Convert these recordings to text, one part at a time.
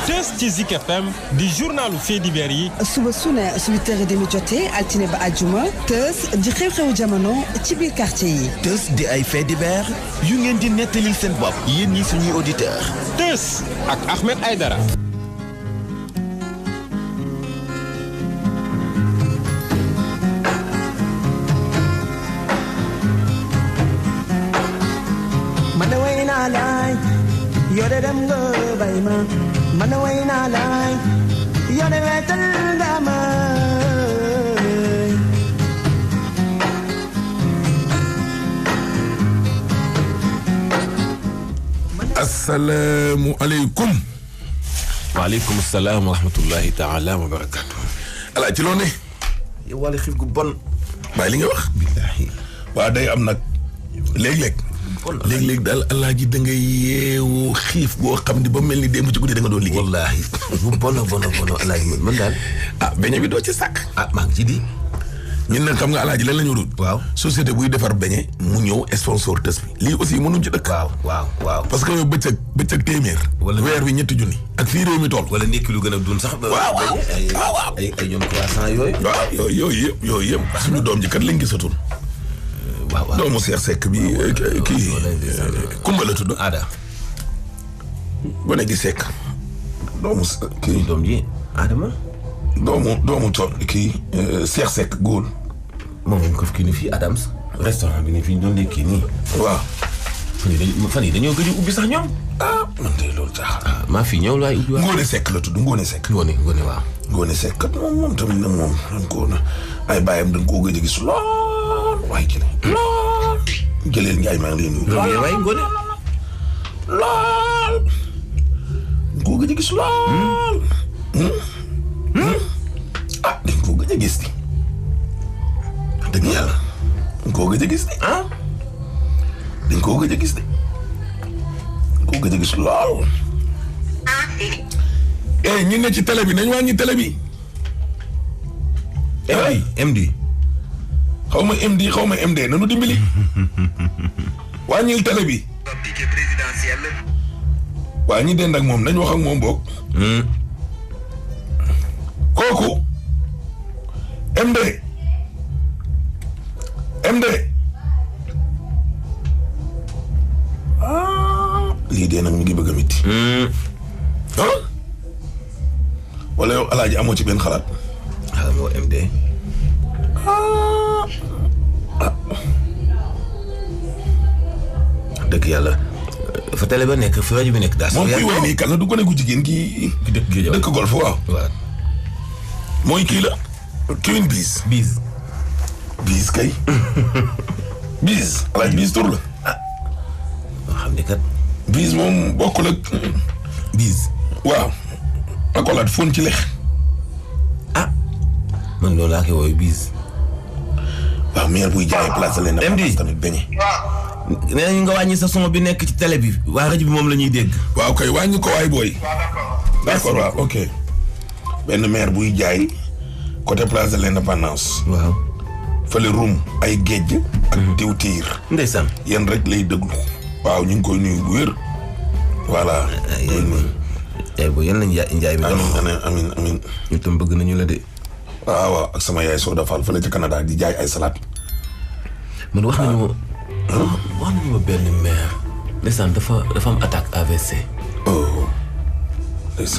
Teuss ci Zik FM di journalu faits divers yi. suba su ne 8h30 jotee altine ba àjjuma Teuss di xew-xewu jamono ci biir quartier yi. Teuss di ay faits divers yu ngeen di nettalil seen bopp yéen ñi suñuy auditeurs. Teuss ak Ahmed Aïdara. Yore dem nga bay ma man way naa laay yore wetal nga ma assalaamu aleykum. waaleykum salaam wa rahmatullahi taala wa barakaatu. alaa ci loo ne. yow wàllu xiif gu bon. bàyyi li nga wax. billaahi. waa day am nag léeg-léeg. léeg-léeg daal alaaji da ngay yeewu xiif boo xam ne ba mel ni démb ci guddi da nga doon liggéey. wallaahi bu bono alaaji man daal. beñe bi doo ci sàkk. maa ngi ci di. ñun nag xam nga alaaji lan la ñu dul. waaw société buy defar beñe mu ñëw sponsor Teuss bi. lii aussi mënuñ ci dëkk. waaw. parce que yow bëccëg téeméer. wala weer wi 3 junni. ak fii réew mi toll. wala ndekki lu gën a dun sax. waaw ay ñoom croissant yooyu. waaw yooyu yëpp suñu doom ji kat lañ gisatul. waaw doomu Seex Sekk bi kii Kumba la tudd. Ada. gone gi Sekk. doomu kii doom ji Adama. doomu tool kii Seex Sekk góor. moom lañ ko fi kii ni fii Adams. restaurant bi ni fii ñu doon lekki nii. waaw. fan yi dañoo gëj a ubbi sax ñoom. man de loolu jaaxal. maa fi ñëw laay ubbi. Ngoone Sekk la tudd Ngoone Sekk. Ngoone waaw. Ngoone Sekk kat moom tamit nag moom dañ koo na ay bàyyam dañ koo gëj a gis lool waaye jëleel Njaay maa ngi leen nuyu. waaye Ngoone. lool. dañ koo gëj a gis lool. dañ koo gëj a gis di. dëgg yàlla. dañ koo gëj a gis di. dañ koo gëj a gis de. dañ koo gëj a gis lool. ñu ne ci télé bi nañ wàññi télé bi. MD. xaw ma MD xaw ma MD nanu dimbali. wàññil télé bi. waa ñi dend ak moom nañ wax ak moom boog. kooku. MD. lii dee nag ñu ngi bëgg a mitti. wala yow alaaji amoo ci benn xalaat. moo MD. dëgg yàlla fa télé ba nekk fi rajo bi nekk daal. moom kuy woy nii kan la du gone gu jigéen kii. dëkk golf waaw. mooy kii la. Queen Biz. Biz kay. Biz alaaji Biz tur la. moo xam ne kat. Biz moom bokkul ak. Biz. waaw. akolaat fon ci lex. man loolu laa koy woowee Biz. waaw meer buy jaayee place leen. MD tamit beñe. nee nañu nga wàññi sa son bi nekk ci télé bi waa rajo bi moom la ñuy dégg. waaw kay wàññi ko waay booy. d'accord waaw ok. benn maire buy jaay côté place de l'indépendance. waaw. fële rum ay géej. ak diwtiir. ndeysaan. yéen rek lay déglu. waaw ñu ngi koy nuyu bu wér. voilà. yaay booy yal nañu njaay bi. amiin. ñu tam bëgg nañu la de. waaw ak sama yaay Soda Fall fële ca Canada di jaay ay salade. man wax nañu ma benn maire. ndeysaan dafa am attaque AVC.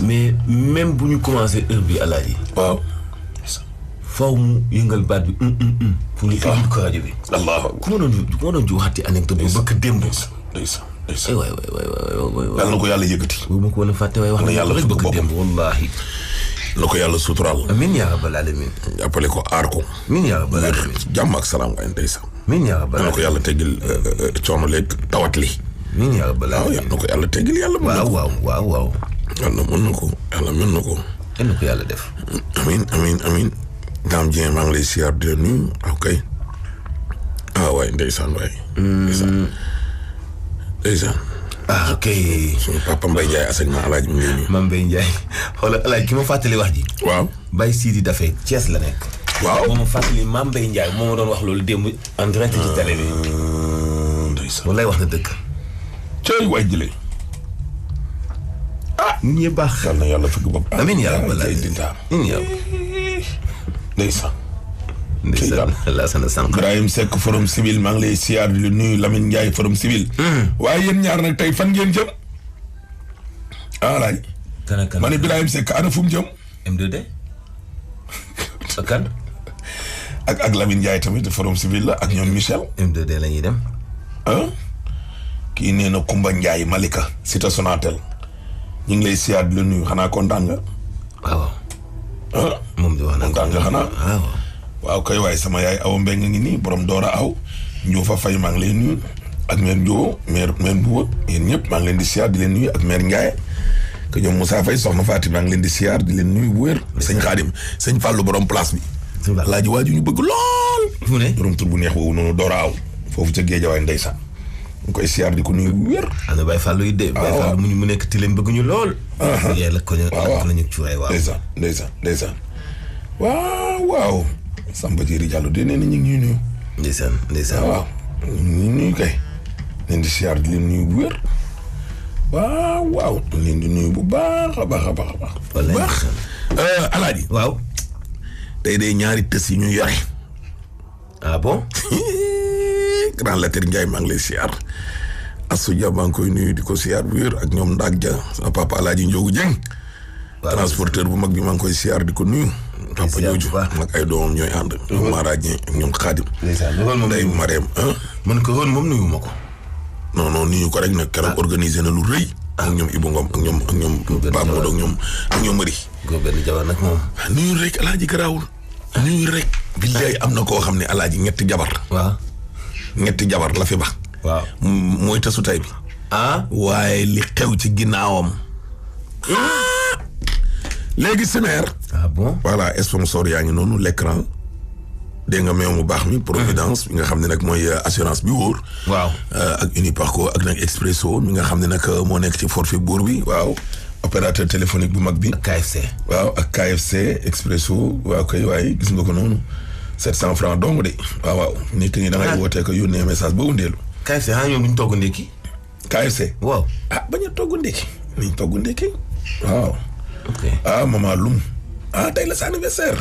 mais même bu ñu commencé heure bi alaaji. waaw. faw mu yëngal baat bi. pour ñu indi ko rajo bi. allah ku ma doon ju waxati anecdote bi bëgg démb. ndeysaan. waay. yàlla na ko yàlla yëkkati. bu ma ko woon a fàtte waaye wax na yàlla rek bëgg démb wallaahi. na ko yàlla suturaal. amiin yaa rabbal alamin. jàppale ko aar ko. amiin yaa rabbal alamin. jàmm ak salaam waaye ndeysaan. amiin yaa rabbal alamin. na ko yàlla teggil coono leeg tawat li. amiin yaa rabbal alamin. waaw na ko yàlla teggil yàlla. waaw. yàlla mën na ko yàlla mën na ko. yal na ko yàlla def. amiin. Dame Dieng maa ngi lay siyaar di la nuyu ok. waay ndeysaan waay. ndeysaan. ok. suñu papa Mbaye Ndiaye enseignement alaaji mi ngi lay nuyu. Mame Mbaye Ndiaye xoolal alaaji ki ma fàttali wax ji. waaw. Baye Sidi Dafé Thiès la nekk. waaw moom ma fàttali Mame Mbaye Ndiaye moo ma doon wax loolu démb en direct ci télé bi. ndeysaan wallaay wax na dëgg. cëy waay jëlee. nit ñi baax. yal na yàlla fekk bopp. amiin yaa rabbal aalamiin. ndeysaan. la sana sànq. Ibrahima Seck forum civil maa ngi lay siyaar di nuyu Lamine Ndiaye forum civil. waaye yéen ñaar nag tey fan ngeen jëm. laaj. kan ma ne Ibrahima Seck ana fu mu jëm. M2D. ak kan. ak Lamine Ndiaye tamit forum civil la ak ñoom Michel. M2D la ñuy dem. kii nee na Kumba Ndiaye Malika Cité Sonatel ñu ngi lay siyaar di la nuyu xanaa kontaan nga. waaw. moom di wax na kontaan nga xanaa. waaw kay waaye sama yaay Awa Mbengue ngi nii borom Doora aw Ndiofa Faye maa ngi lay nuyu ak maire Ndiobo maire Mbuba yéen ñëpp maa ngi leen di siyaar di leen nuyu ak maire Ndiaye que ñoom Moussa Faye soxna Fatou maa ngi leen di siyaar di leen nuyu bu wér. sëñ Xaadim sëñ Fallou borom place bi. Alaaji waaju ñu bëgg lool. fu ne borom tur bu neex woowu noonu Doora aw foofu ca Géejawaay ndeysaan ñu koy siyaar di ko nuyu bu wér. am na Baye Fallou yi de. Baye Fallou mu nekk ti leen bëgg ñu lool. yàlla ko ñu nañu cuuraay waaw. ndeysaan waaw. Samba Diéry Diallo de nee na ñu ngi ñuy nuyu. ndeysaan. waaw ñu nuyu kay. leen di siyaar di leen nuyu bu wér. waaw. leen di nuyu bu baax a baax. wallaahi baax. Alaaji. waaw. tey de ñaari tës yi ñu yore. ah bon. Grand Latir Ndiaye maa ngi lay siyaar. Assou Dia maa ngi koy nuyu di ko siyaar bu wér ak ñoom Ndak Dia sama papa Alaaji Ndiogu Dieng. transporteur bu mag bi maa ngi koy siyaar di ko nuyu. papa jooju nag ay doomam ñooy ànd. ñoom Mara Dieng ak ñoom Khadim. day Marème man ko woon moom nuyu ma ko. non nuyu ko rek nag keroog organisé na lu rëy. ak ñoom Ibou Ngom ak ñoom Ba Modou ak ñoom Mari. góor benn jabar nag moom. nuyu rek Alaaji garaawul. nuyu rek. billaay am na koo xam ne Alaaji ñetti jabar. waaw. ñetti jabar la fi ba. waaw mooy tasu tay bi. waaye li xew ci ginnaawam. léegi Simer. bon voilà sponsor yaa ngi noonu l'écran dégg nga meew mu baax mi Providence bi nga xam ne nag mooy assurance bi wóor. waaw ak Uniparco ak nag Expresso mi nga xam ne nag moo nekk ci forfait buur bi. waaw opérateur téléphonique bu mag bi. ak KFC. waaw ak KFC Expresso waaw kay waaye gis nga ko noonu 700 francs dong de. waaw nit ñi da ngay wootee ko yónnee message ba wundeelu. KFC ñoom duñ togg ndékki. KFC. waaw bañ a togg ndékki. niñ togg ndékki waaw. ok maman Loum tey la sa anniversaire.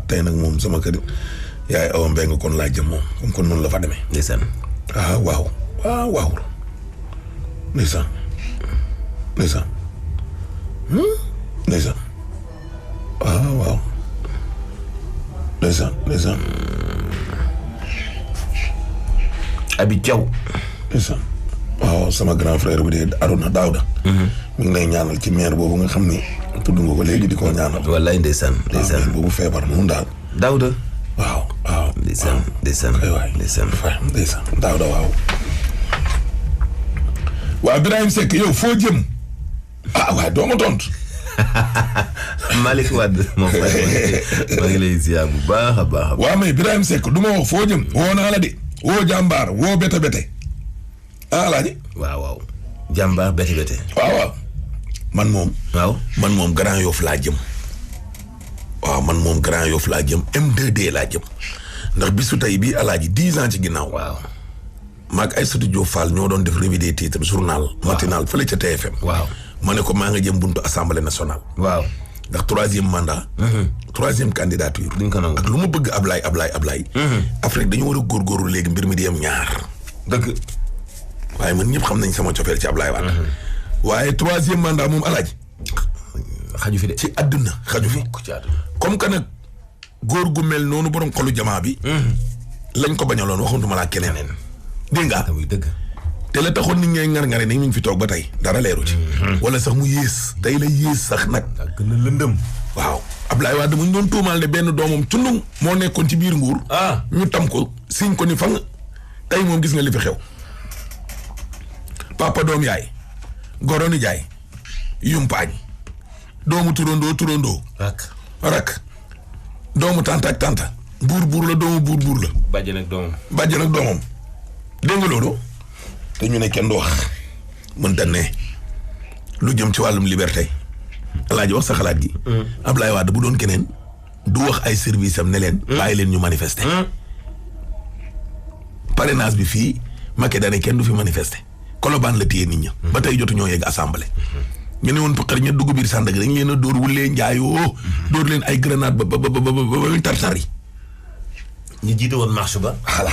tey nag moom sama kër yaay Awa Mbengue kon laa jëm moom comme kon noonu la fa demee. ndeysaan. waaw. ndeysaan. waaw. ndeysaan. Abi Thiaw. ndeysaan. waaw sama grand frère bi de Arona Daouda. mi ngi lay ñaanal ci maire boobu nga xam ne tudd nga ko léegi di ko ñaanal. wallaay ndeysaan. maire boobu feebar noonu daal. Daouda. waaw. ndeysaan. ndeysaan Daouda waaw. waa Ibrahima Seck yow foo jëm. waaye doo ma tontu. Malick Wade moom maa ngi lay ziar bu baax a baax. waaw mais Ibrahima Seck du ma wax foo jëm. woo naa la de. woo jàmbaar woo bete. Alaaji. waaw. jàmbaar bete. waaw. man moom Grand Yoff laa jëm. waaw man moom Grand Yoff laa jëm M2D laa jëm. ndax bisu tey bii Alaaji 10 ans ci ginnaaw. waaw. maag Aïssatou Diop Fall ñoo doon def revue des titres journal. matinal fële ca TFM. waaw. ma ne ko maa nga jëm buntu assemblée nationale. waaw. ndax 3e mandat. 3e candidature. duñ ko nangu ak lu mu bëgg Ablaye. Afrique dañu war a góorgóorlu léegi mbir mi di am ñaar. dëgg. waaye man ñëpp xam nañ sama cofeel ci Ablaye Wade. waaye 3e mandat moom Alaaji. xaju fi de. ci àdduna xaju fi. comme que nag góor gu mel noonu borom xolu jamaa bi. lañ ko bañaloon waxutuma laa keneen. dégg nga. dëgg. te la taxoon nit ñooy ngar-ngare ni ñu ngi fi toog ba tey dara leeru ci. wala sax mu yées tey la yées sax nag. ak gën a lëndëm. waaw Ablaye Wade mu ñu doon tuumaal ne benn doomam cundung moo nekkoon ci biir nguur. ñu tam ko siñ ko ni fang tey moom gis nga li fi xew. papa doom yaay. goro ni jaay. yumpaañ. doomu turandoo. rak. doomu tanta ak tanta. buur la doomu buur la. bàjjen ak doomam. dégg nga loolu. te ñu ne kenn du wax. mënta ne. lu jëm ci wàllum liberté. Alaaji wax sa xalaat gi. Ablaye Wade bu doon keneen. du wax ay service am ne leen. bàyyi leen ñu manifester. parrainage bi fii Macky dane kenn du fi manifester. Colobane la téye nit ña. ba tey jotu ñoo yegg assemblée. ñu ne woon pëqër ña dugg biir Sandaga dañ leen a dóor wulee njaayoo dóor leen ay grenade ba tartar yi. ñu jiite woon marche ba. voilà.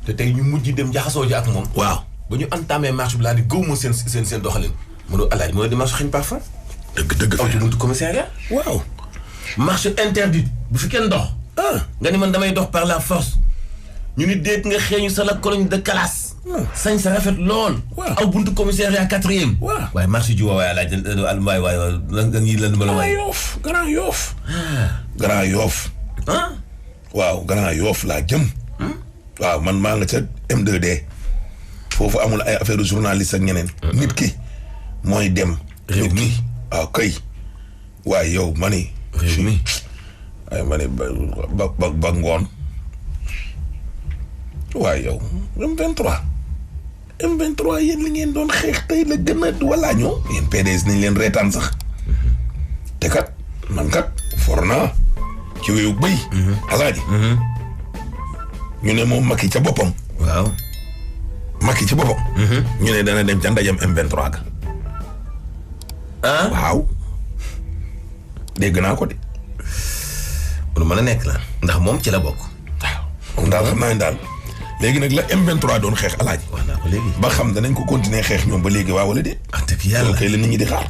te tey ñu mujj dem jaxasoo ji ak moom. waaw ba ñu entamé marche bi laa di gëw ma seen doxalin. mënoo alaaj mooy di marche xëñ parfum. dëgg aw ci buntu commissariat. waaw. marche interdite bu fi kenn dox. nga ni man damay dox par la force. ñu ni déet nga xeeñu sa la colonie de classe. sañ sa rafet lool. waaw aw buntu commissariat 4e. waaw waaye marché ji waaye alaaj waay nga ngi lan ma la waay. Grand Yoff Grand Yoff. waaw Grand Yoff laa jëm. waaw man maa nga ca M2D. foofu amul ay affaire journaliste ak ñeneen. nit ki mooy dem. réew mi waaw kay. waaye yow ma ni. réew mi. ay ma ni ba ngoon. waaye yow M23 yéen li ngeen doon xeex tey la gën a wala ñoo yéen PDS nañ leen reetaan sax te kat man kat for naa ci wéyu bëy alaaji ñu ne moom Macky ca boppam waaw Macky ci boppam ñu ne dana dem ca ndajam M23 ga waaw dégg naa ko de lu mën a nekk la ndax moom ci la bokk waaw moom daal xam naa ne daal léegi nag la M23 doon xeex alaaji wax naa ko léegi ba xam danañ ko continuer xeex ñoom ba léegi waaw wala déet ah dëgg yàlla loolu kay la nit ñi di xaar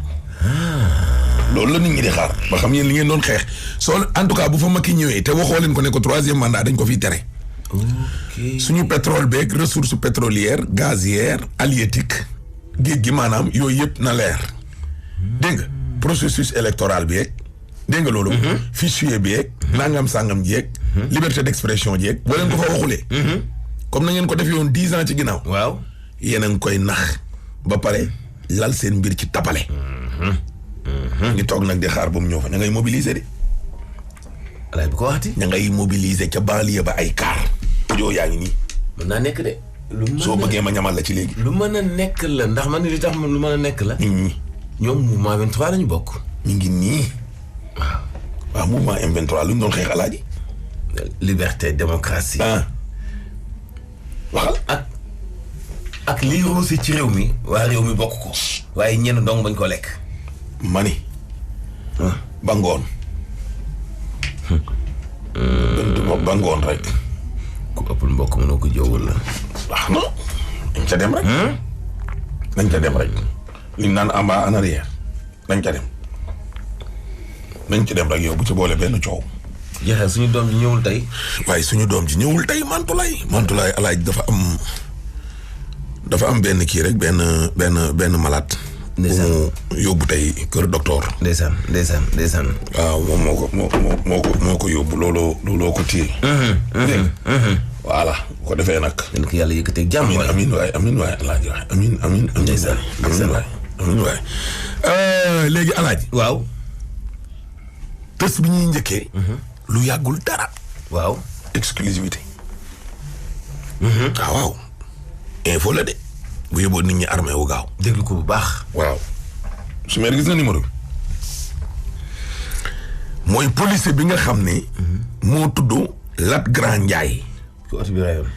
loolu la nit ñi di xaar ba xam yéen li ngeen doon xeex soo en tout cas bu fa Macky ñëwee te waxoo leen ko ne ko 3e mandat dañ ko fiy tere suñu pétrole beeg ressource pétrolière gazière halieutique géej gi maanaam yooyu yëpp na leer dégg nga processus électoral bi yeeg dégg nga loolu fichier bi yeeg nangam sangam ji yeeg liberté d'expression ji yeeg boo leen ko fa waxulee comme na ngeen ko defee woon 10 ans ci ginnaaw. waaw yéen a ngi koy nax ba pare lal seen mbir ci tapale. ñu toog nag di xaar ba mu ñëw fa ña ngay mobiliser de. alaay bu ko waxati. ña ngay mobiliser ca banlieue ba ay car. audio yaa ngi nii. mën naa nekk de. soo bëggee ma ñamal la ci léegi. lu mën a nekk la ndax man li tax lu mën a nekk la. nit ñi. ñoom mouvement 23 lañu bokk. ñu ngi nii. waaw. waaw mouvement M23 lu ñu doon xeex alaaji. liberté démocratie. waxal ak lii roose ci réew mi waa réew mi bokk ko waaye ñenn dong bañ ko lekk mani ba ngoon ba ngoon rek ku ëppul mbokk mënoo ko jowul la wax na dañ ca dem rek dañ ca dem rek liñ naan en bas en arrière dañ ca dem dañ ci dem rek yow bu ci boole benn coow jeexee suñu doom ji ñëwul tey waaye suñu doom ji ñëwul tey Mantulaay alaaj dafa am benn kii rek benn malade bu mu yóbbu tey kër docteur ndeysaan waaw moom moo ko yóbbu looloo ko téye dégg voilà bu ko defee nag len ko yàlla yëkkateeg jàmm amin waay alaaji waay amin waay léegi alaaji waaw tës bi ñuy njëkkee lu yàggul dara waaw exclusivité waaw info la de bu yóbboo nit ñi armé wu gaaw déglu ko bu baax waaw su ma gis nga numéro bi mooy policier bi nga xam ne moo tudd Lat Grand Ndiaye ki oto bi rayoon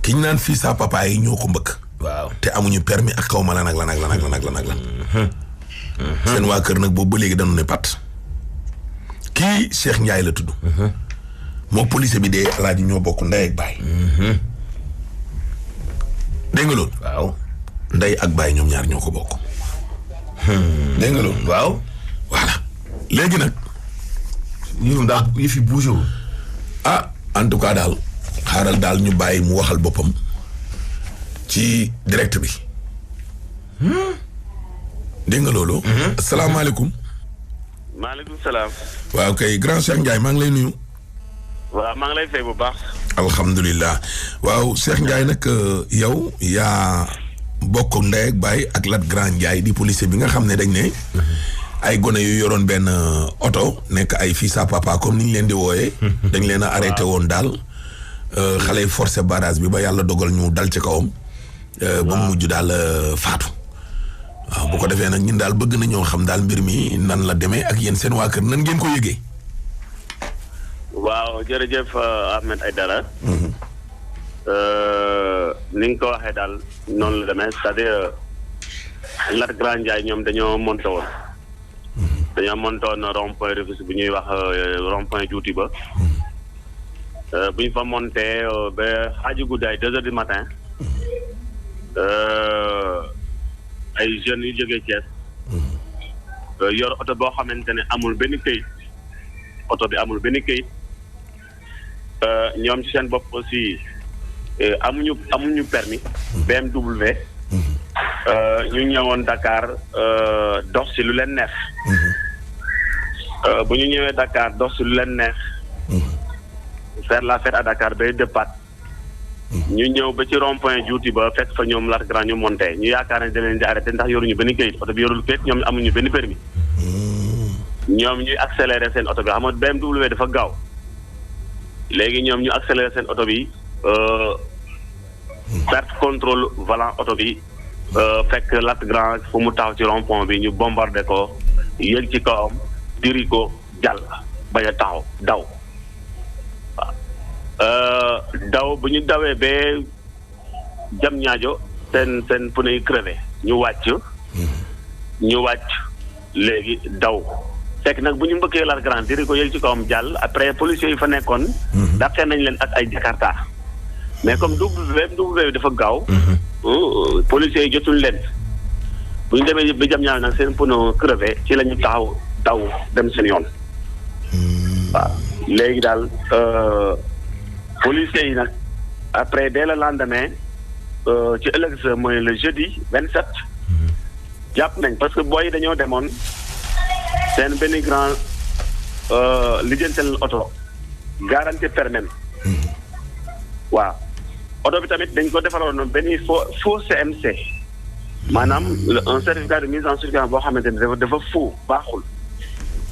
ki ñu naan fii sa papa yi ñoo ko mbëkk waaw te amuñu permis ak xaw ma lan seen waa kër nag boobu ba léegi dañu ne pat kii Cheikh Ndiaye la tudd moo policier bi dee alaaji ñoo bokk ndey ak baay dégg nga loolu waaw ndey ak baay ñoom ñaar ñoo ko bokk dégg nga loolu waaw voilà léegi nag yëf yi bougé wu en tout cas daal xaaral daal ñu bàyyi mu waxal boppam ci direct bi dégg nga loolu asalaamaaleykum maaleykum salaam. waaw kay grand Cheikh Ndiaye maa ngi lay nuyu. waaw maa ngi lay fay bu baax. alhamdulilah waaw Cheikh Ndiaye nag yow yaa bokk ndey ak baay ak Lat Grand Ndiaye di policier bi nga xam ne dañ ne ay gone yu yoroon benn oto nekk ay fils à papa comme ni ñu leen di wooyee. dañ leen a arrêté woon daal. xale yi forcé barrage bi ba yàlla dogal ñu dal ci kawam. ba mu mujj daal faatu. waaw bu ko defee nag ñun daal bëgg nañoo xam daal mbir mi nan la demee ak yéen seen waa kër nan ngeen ko yëgee. waaw jërëjëf Ahmed Aïdara. ni nga ko waxee daal noonu la demee c'est-à-dire Lat Grand Ndiaye ñoom dañoo monté woon. dañoo monté woon rond-point Rufisque bu ñuy wax rond-point juuti ba. bu ñu fa monté ba xaaju guddaay 2 heures du matin. ay jeunes yu jógee Thiès. yor oto boo xamante ne amul benn këyit. oto bi amul benn këyit. ñoom ci seen bopp aussi amuñu permis BMW. ñu ñëwoon Dakar dox si lu leen neex. bu ñu ñëwee Dakar dox si lu leen neex. faire la fête à Dakar bay départ. ñu ñëw ba ci rond-point juuti ba fekk fa ñoom Lat Grand ñu monté ñu yaakaar ne da leen di arrêté ndax yoruñu benn këyit oto bi yorul këyit ñoom amuñu benn permis. ñoom ñuy accéléré seen oto bi xam nga BMW dafa gaaw. léegi ñoom ñu accéléré seen oto bi perte contrôle volant oto bi fekk Lat Grand fu mu taxaw ci rond-point bi ñu bombardé ko yéeg ci kawam diri ko jàll bañ a taxaw daw waaw daw bu ñu dawee ba jam ñaajo seen pneu yi crevé ñu wàcc léegi daw fekk nag bu ñu mbëkkee Lat Grand diri ko yéeg ci kawam jàll après policiers yi fa nekkoon dàqee nañ leen ak ay Jakarta mais comme BMW dafa gaaw policiers yi jotuñ leen bu ñu demee ba jam ñaaw nag seen pneu crevé ci la ñu taxaw daw dem seen yoon waaw léegi daal policiers yi nag après dès le lendemain ci ëllëg sa mooy le jeudi 27 jàpp nañ parce que booy yi dañoo demoon seen benn grand lijjantel oto garantie permis waaw oto bi tamit dañ ko defaroon benn faux CMC maanaam un certificat de mise en circulation boo xamante ne dafa faux baaxul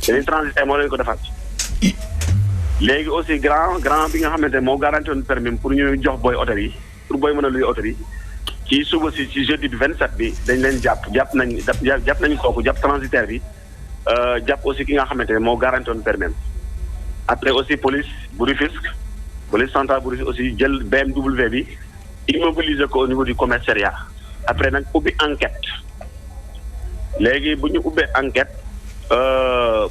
dañuy transitaire moo leen ko defar léegi aussi grand bi nga xamante ne moo garanti woon permis pour ñu jox booy oto bi pour booy mën a luy oto bi ci suba si ci jeudi bi 27 bi dañ leen jàpp nañ kooku jàpp transitaire bi jàpp aussi ki nga xamante ne moo garanti woon permis après aussi police bu Rufisque police centrale bu Rufisque aussi jël BMW bi immobiliser ko au niveau du commissariat après nag ubbi enquête léegi bu ñu ubbee enquête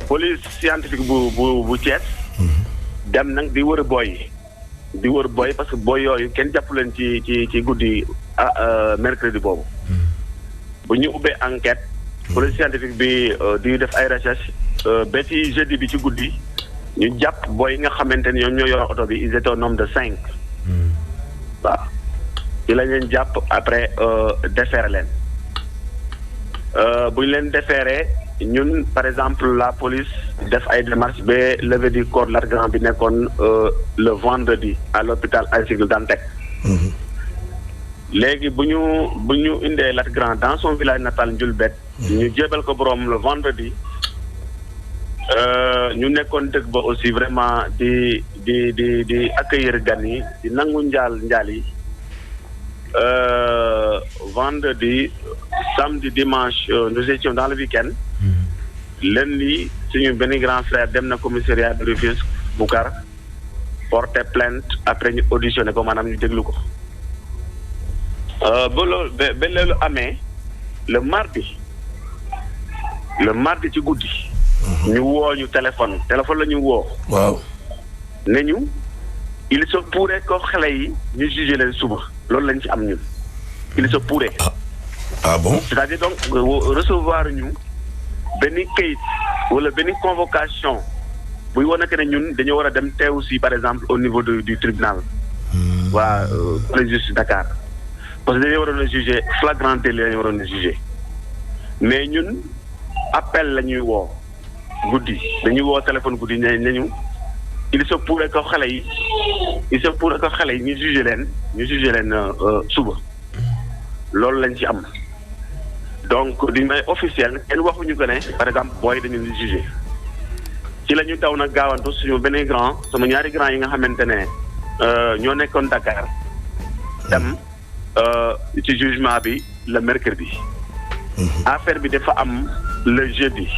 police scientifique bu Thiès dem nag di wër booy parce que booy yooyu kenn jàpp leen ci guddi mercredi boobu bu ñu ubbee enquête police scientifique bi di def ay recherche ba ci jeudi bi ci guddi ñu jàpp booy yi nga xamante ni ñoom ñoo yor oto bi ils étaient au nombre de 5 waaw ci lañ leen jàpp après déféré leen bu ñu leen déféré ñun par exemple la police def ay démarches ba levée du corps Lat Grand bi nekkoon le vendredi à l'hôpital Aristide Dantec léegi bu ñu indee Lat Grand dans son village natal Ndiourbel ñu jébal ko borom le vendredi ñu nekkoon dëkk ba aussi vraiment di accueillir gan yi di nangu njaal yi vendredi samedi dimanche nous étions dans le week-end lundi suñu benn grand frère dem na commissariat de Rufisque Boucar porter plainte après ñu auditionné ko maanaam ñu déglu ko ba loolu amee le mardi ci guddi ñu woo ñu téléphone la ñu woo waaw ne ñu il se pourrait que xale yi ñu jugé leen suba loolu lañ ci am ñun il se pourrait ah bon c'est-à-dire donc recevoir ñu benn kayit wala benn convocation buy wane que ne ñun dañoo war a dem teew si par exemple au niveau du tribunal waa police justice Dakar parce que dañoo waroon a jugé flagrant délit la ñu waroon a jugé mais ñun appel la ñuy woo guddi dañuy woo téléphone guddi ne ñu il se pourrait que xale yi ñu jugé leen suba loolu lañ ci am donc di may officiel kenn waxuñu ko ne par exemple booy dañu leen jugé ci la ñu daw nag gaawantu suñu benn grand sama ñaari grand yi nga xamante ne ñoo nekkoon Dakar dem ci jugement bi le mercredi affaire bi dafa am le jeudi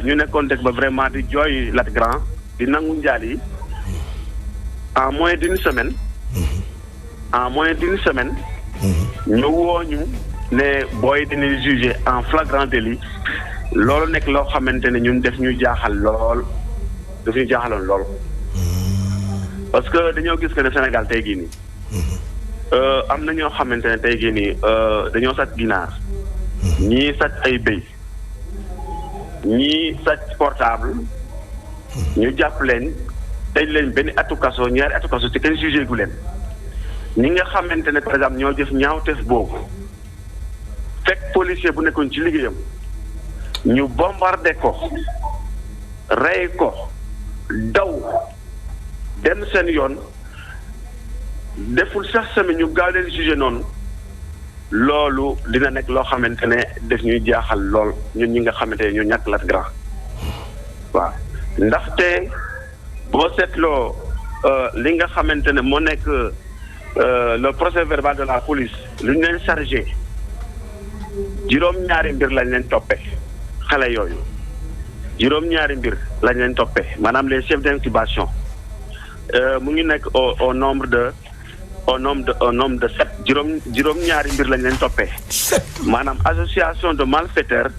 ñu nekkoon dëkk ba vraiment di jooy Lat Grand di nangu njaal yi en moins d'une semaine ñu woo ñu ne booy dañuy jugé en flagrant délit loolu nekk loo xamante ne ñun def ñu jaaxal lool daf ñu jaaxaloon lool parce que dañoo gis que ne Sénégal tey gii nii am na ñoo xamante ne tey gii nii dañoo sàcc ginaar ñii sàcc ay béy ñii sàcc portable ñu jàpp leen tëj leen benn atu kaso ñaari atu kaso te kenn jugé gu leen ñi nga xamante ne par exemple ñoo def ñaawteef boobu fekk policier bu nekkoon ci liggéeyam ñu bombardé ko rey ko daw dem seen yoon deful sax semaine ñu gaaw leen jugé noonu loolu dina nekk loo xamante ne def ñuy jaaxal lool ñun ñi nga xamante ne ñu ñàkk Lat Grand waaw ndaxte boo seetloo li nga xamante ne moo nekk le procès verbal de la police lu ñu leen chargé juróom-ñaari mbir lañ leen toppee xale yooyu juróom-ñaari mbir lañ leen toppee maanaam les chefs d'incubation mu ngi nekk au nombre de 7 juróom-ñaari mbir lañ leen toppee maanaam association de malfaiteurs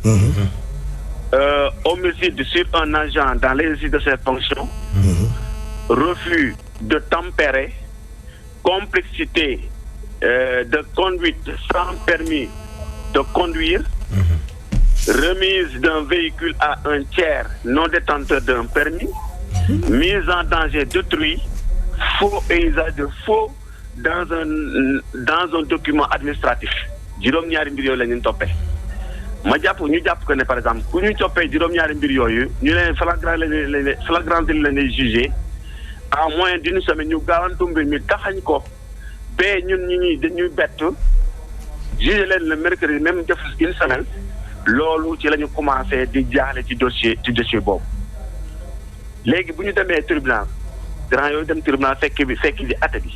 homicide sur un agent dans l'exercice de ses fonctions refus de tempérer complicité de conduite sans permis de conduire remise d'un véhicule à un tiers non détenteur d'un permis mise en danger d'autrui faux et usage de faux dans un document administratif juróom-ñaari mbir yooyu la ñu toppee ñu jàpp que ne par exemple ku ñu toppee juróom-ñaari mbir yooyu ñu leen flagrant délit la ñuy jugé en moins d'une semaine ñu gaawantu mbir mi taxañ ko ba ñun ñi dañuy bett jugé leen le mercredi même def une semaine loolu ci la ñu commencé di jaaxle ci dossier boobu léegi bu ñu demee tribunal grand yooyu dem tribunal fekk di atte bi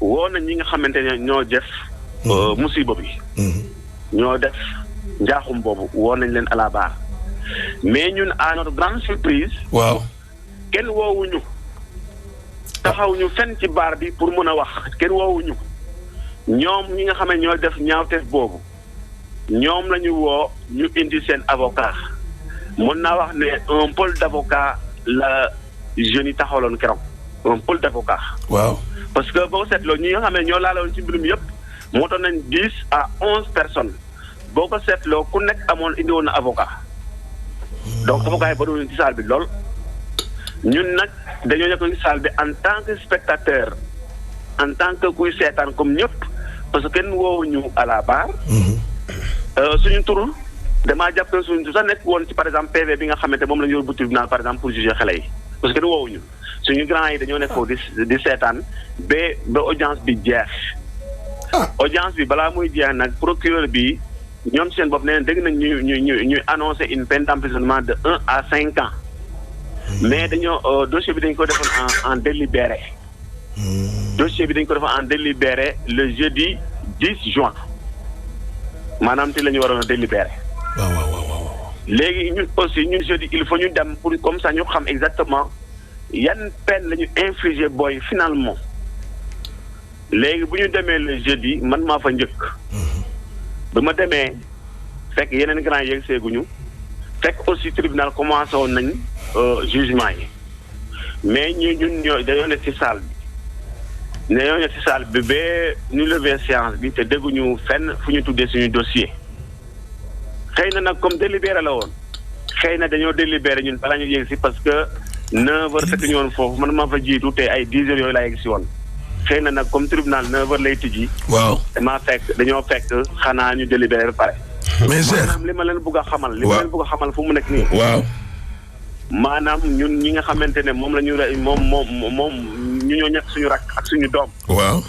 woo nañ ñi nga xamante ne ñoo def musiba bi ñoo def njaaxum boobu woo nañ leen à la barre mais ñun à notre grande surprise waaw kenn woowuñu taxawuñu fenn ci baar bi pour mën a wax kenn woowuñu ñoom ñi nga xam ne ñoo def ñaawteef boobu ñoom la ñu woo ñu indi seen avocat mën naa wax ne un pôle d'avocat la jeunes yi taxawaloon keroog un pôle d'avocat waaw parce que boo seetloo ñi nga xam ne ñoo laaloon ci mbirum yëpp moo tax nañ 10 à 11 personnes boo ko seetloo ku nekk amoon indi woon na avocat donc avocat yi bëriwul ci salle bi lool ñun nag dañoo nekk ci salle bi en tant que spectateur en tant que kuy seetaan comme ñëpp parce que kenn woowuñu à la barre suñu tur damaa jàpp ne suñu tur sax nekk woon ci par exemple PV bi nga xamante moom la ñu yóbbu tribunal par exemple pour juger xale yi parce que kenn woowuñu suñu grand yi dañoo nekk foofu di seetaan ba audience bi jeex audience bi balaa muy jeex nag procureur bi ñoom seen bopp nee na dégg nañ ñuy annoncer une peine d'emprisonnement de 1 à 5 ans mais dañoo dossier bi dañ ko defoon en délibéré dossier bi dañ ko defoon en délibéré le jeudi 10 juin maanaam te la ñu waroon a délibéré waaw léegi ñun aussi ñun jeudi il faut ñu dem pour comme ça ñu xam exactement yan peine la ñu infligé booy finalement léegi bu ñu demee le jeudi man maa fa njëkk ba ma demee fekk yeneen grand yeeg seeguñu fekk aussi tribunal commencé woon nañ jugement yi mais ñun dañoo nekk ci salle bi dañoo nekk ci salle bi ba ñu lever séance bi te dégguñu fenn fu ñu tuddee suñu dossier xëy na nag comme délibéré la woon xëy na dañoo délibéré ñun balaa ñu yegg si parce que 9h fekk ñu woon foofu man maa fa jiitu te ay 10h yooyu laa yegg si woon xëy na nag comme tribunal 9h lay tijji. waaw dañoo fekk xanaa ñu délibéré ba pare. mais maanaam li ma leen bëgg a xamal. li ma leen bëgg a xamal fu mu nekk nii. waaw. maanaam ñun ñi nga xamante ne moom la ñu moom ñu ñoo ñàkk suñu rak ak suñu doom. waaw.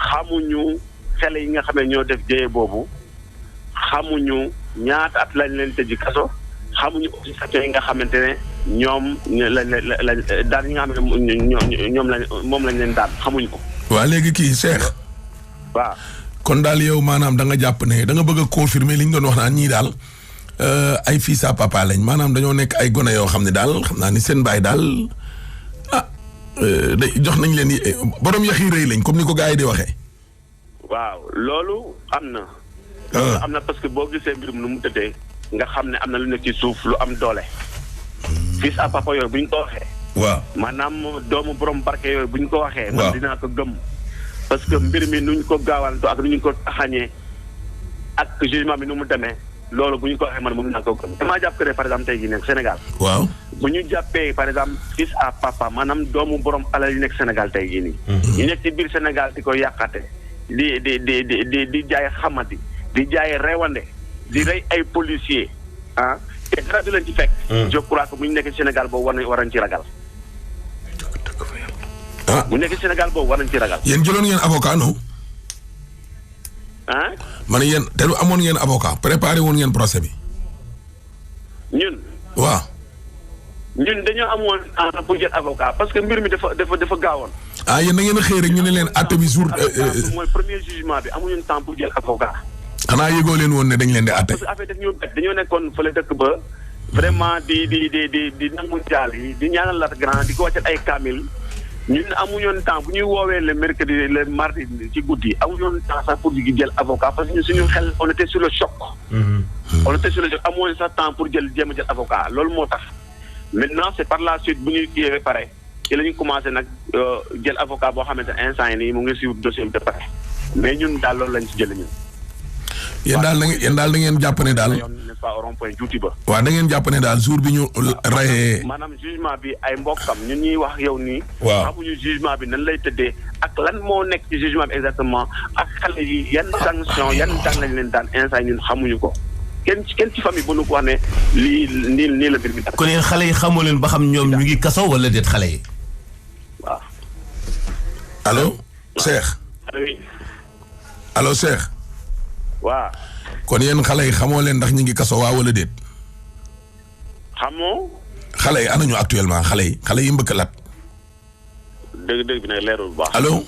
xamuñu xale yi nga xam ne ñoo def jëye boobu xamuñu ñaata at lañ leen tëj kaso xamuñu aussi sax yi nga xamante ne ñoom lañ daan ñi nga xam ne moom lañ leen daan xamuñu ko. waa léegi kii Cheikh. waaw. kon daal yow maanaam da nga jàpp ne da nga bëgg a confirmer li ñu doon wax naan ñii daal ay fils à papa lañ maanaam dañoo nekk ay gone yoo xam ne daal xam naa ni seen baay daal jox nañ leen borom yax yi rëy lañ comme ni ko gars yi di waxee. waaw loolu am na. loolu am na parce que boo gisee mbirum nu mu tëddee nga xam ne am na lu nekk ci suuf lu am doole. fils à papa yooyu bu ñu ko waxee. waaw maanaam doomu borom barke yooyu bu ñu ko waxee. waaw man dinaa ko gëm. parce que mbir mi nu ñu ko gaawantu ak nu ñu ko taxañee ak jugement bi nu mu demee loolu bu ñu ko waxee man moom dinaa ko gëm. damaa jàpp que ne par exemple tey jii nekk Sénégal. waaw bu ñu jàppee par exemple fils à papa maanaam doomu borom alal yi nekk Sénégal tey jii nii. ñu nekk ci biir Sénégal di ko yàqate di jaay xamadi di jaay rewande di rey ay policiers te dara du leen ci fekk. je crois que bu ñu nekk ci Sénégal boobu war nañ ci ragal. bu nekk ci Sénégal boobu war nañ ci ragal. yéen jëloon ngeen avocat non. ma ne yéen te amoon ngeen avocat préparé woon ngeen procès bi. ñun. waaw. ñun dañoo amoon temps pour jël avocat parce que mbir mi dafa gaawoon. yéen da ngeen a xëy rek ñu ne leen àtte bi jour. mooy premier jugement bi amuñu temps pour jël avocat. xanaa yëgoo leen woon ne dañ leen di àtte. parce que affaire dañoo nekkoon fële dëkk ba vraiment di nangu jaal yi di ñaanal Lat Grand di ko wàccal ay kaamil ñun amuñoon temps bu ñuy woowee le mercredi le mardi ci guddi amuñoon temps sax pour di jël avocat parce que ñun suñu xel on était sur le choc. on était sur le choc amuñu sax temps pour jéem a jël avocat loolu moo tax. maintenant c'est par la suite bu ñuy kiiwee pare ci la ñu commencé nag jël avocat boo xamante ne instant yi nii mu ngi suivre dossier bi de pare mais ñun daal loolu lañ ci jëlee ñun. yéen daal da ngeen jàpp ne daal. n'est-ce pas rond-point juuti ba. waaw da ngeen jàpp ne daal jour bi ñu rayee. maanaam jugement bi ay mbokkam ñun ñuy wax yow nii. waaw xamuñu jugement bi nan lay tëddee ak lan moo nekk ci jugement bi exactement ak xale yi yan sanction yan daan lañ leen daan instant ñun xamuñu ko. kenn ci famille bu nu ko wax ne lii la mbir mi. kon yéen xale yi xamoo leen ba xam ñoom ñu ngi kaso wala déet xale yi. waaw. allo. Cheikh. allo Cheikh. waaw. kon yéen xale yi xamoo leen ndax ñu ngi kaso waa wala déet. xamoo. xale yi anañu actuellement xale yi mbëkk lat. dëgg bi nag leerul bu baax. allo.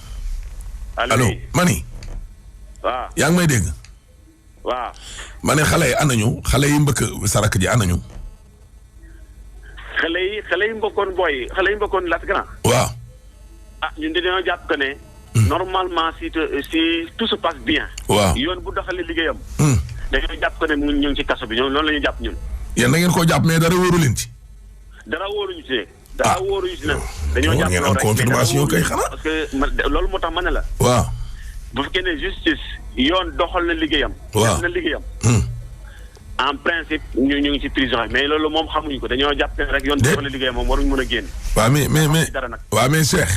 allo mani. waaw yaa ngi may dégg. waaw. ma ne xale yi anañu xale yi mbëkk sarak ji anañu. xale yi mbokkoon booy xale yi mbokkoon Lat Grand. waaw. ñun dañoo jàpp que ne. normalement si tout se passe bien. waaw yoon bu doxalee liggéeyam. dañoo jàpp que ne ñu ngi ci kaso bi ñoom loolu la ñu jàpp ñun. yéen da ngeen koo jàpp mais dara wóoru leen ci. dara wóoruñu ci dara wóoruñu ci nag. dañoo jàpp ngeen am confirmation kay xanaa. parce que loolu moo tax ma ne la. waaw. bu fekkee ne justice yoon doxal na liggéeyam. waaw def na liggéeyam. en principe ñu ngi ci prison yi mais loolu moom xamuñu ko dañoo jàpp ne rek yoon doxal na liggéeyam moom waruñu mën a génn. waaw mais dara nag. waaw mais Cheikh.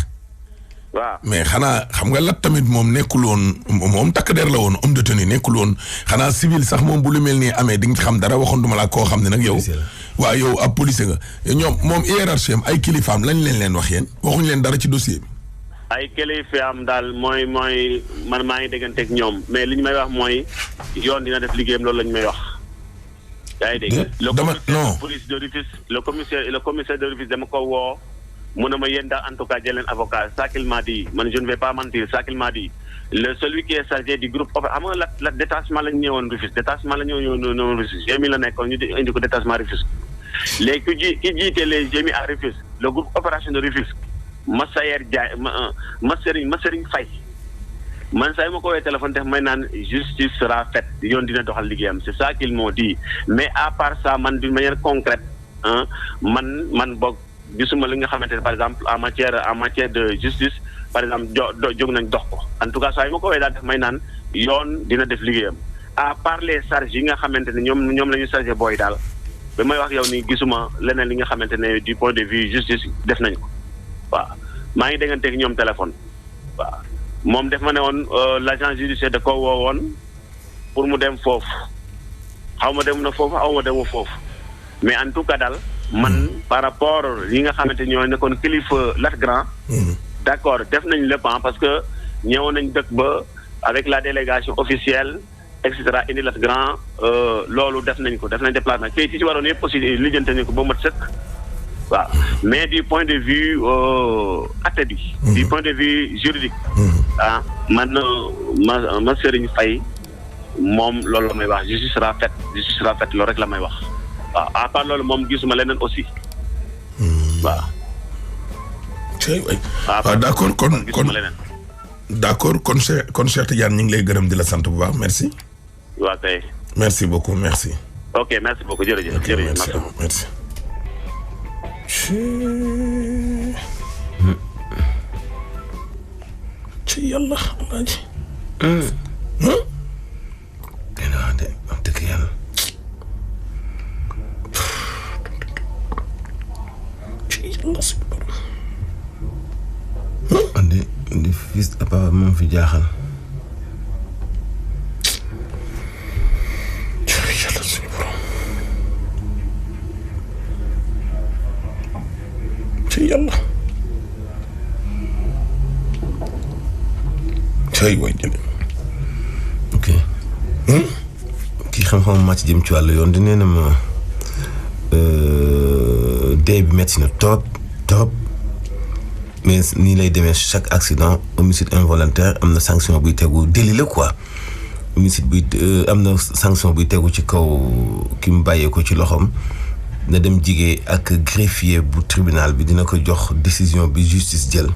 waaw mais xanaa xam nga Lat tamit moom nekkul woon moom takk der la woon homme de tenue nekkul woon xanaa civil sax moom bu lu mel nii amee di nga xam dara waxoon duma la koo xam ne nag yow. waaw yow ab policier nga ñoom moom hiérarchie am ay kilifaam lañ leen wax yéen waxuñu leen dara ci dossier bi. ay kilifaam daal mooy man maa ngi dégganteeg ñoom mais li ñu may wax mooy yoon dina def liggéeyam loolu la ñu may wax. yaa ngi dégg. dama non police de Rufisque le commissaire de Rufisque dama ko woo. mu ne ma yéen daal en tout cas jël leen avocat ça qu'il m'a dit man je ne vais pas mentir ça qu'il m'a dit celui qui est chargé du groupe xam nga la détachement la ñu ñëwoon Rufisque détachement la ñu ñëwoon Rufisque GMI la nekkoon ñu indi ko détachement Rufisque léegi ki jiite les GMI à Rufisque le groupe opération de Rufisque Massayer Diaye Masserigne Faye man saa yi ma ko woowee téléphone def may naan justice sera faite yoon dina doxal liggéeyam c'est ça qu'ils m'ont dit mais à part ça man d'une manière concrète man boog gisuma li nga xamante ne par exemple en matière de justice par exemple jóg nañ dox ko en tout cas saa yi ma ko woowee daal def may naan yoon dina def liggéeyam à part les charges yi nga xamante ne ñoom la ñu chargé booy daal ba may wax yow ni gisuma leneen li nga xamante ne du point de vue justice def nañ ko waaw maa ngi dégganteeg ñoom téléphone waaw moom def ma ne woon l'agent judiciaire da ko woo woon pour mu dem foofu xaw ma dem na foofu xaw ma demu foofu mais en tout cas daal man par rapport yi nga xamante ñoo nekkoon kilifa Lat Grand. d'accord def nañ lépp parce que ñëwoon nañ dëkk ba avec la délégation officielle et cetera indi Lat Grand loolu def nañ déplacement kay ci waroon yëpp aussi lijjante nañ ko ba mat sëkk waaw mais du point de vue atte bi. du point de vue juridique. man ma Serigne Faye moom loolu la may wax justice sera faite loolu rek la may wax. waaw à part loolu moom gisuma leneen aussi. waaw. waaw d'accord kon d'accord kon Cheikh Tidiane ñu ngi lay gërëm di la sant bu baax merci. waaw kay. merci beaucoup merci. ok merci beaucoup jërëjëf. ok merci. ci yàlla alaaji. dina wax de wax dëgg yàlla. ci yàlla si borom. andi fils à papa moom fi jaaxal. ci yàlla suñu borom. ci yàlla. cay waay jële. ok. kii xam-xam màcc jëm ci wàllu yoon di nee na ma dee bi metti na trop mais nii lay demee chaque accident homicide involontaire am na sanction buy tegu délit la quoi homicide buy am na sanction buy tegu ci kaw ki mu bàyyee ko ci loxoom na dem jigee ak greffier bu tribunal bi dina ko jox décision bi justice jël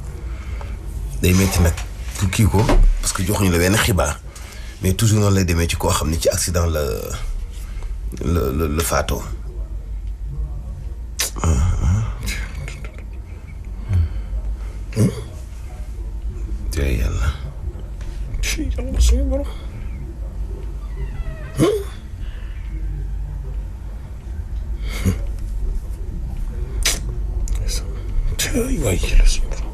day metti nag pour kii ko parce que joxuñu la benn xibaar mais toujours noonu lay demee ci koo xam ne ci accident la faatoo. jërëjëf yàlla. ci yàlla suñu borom. cay waay jële suñu borom.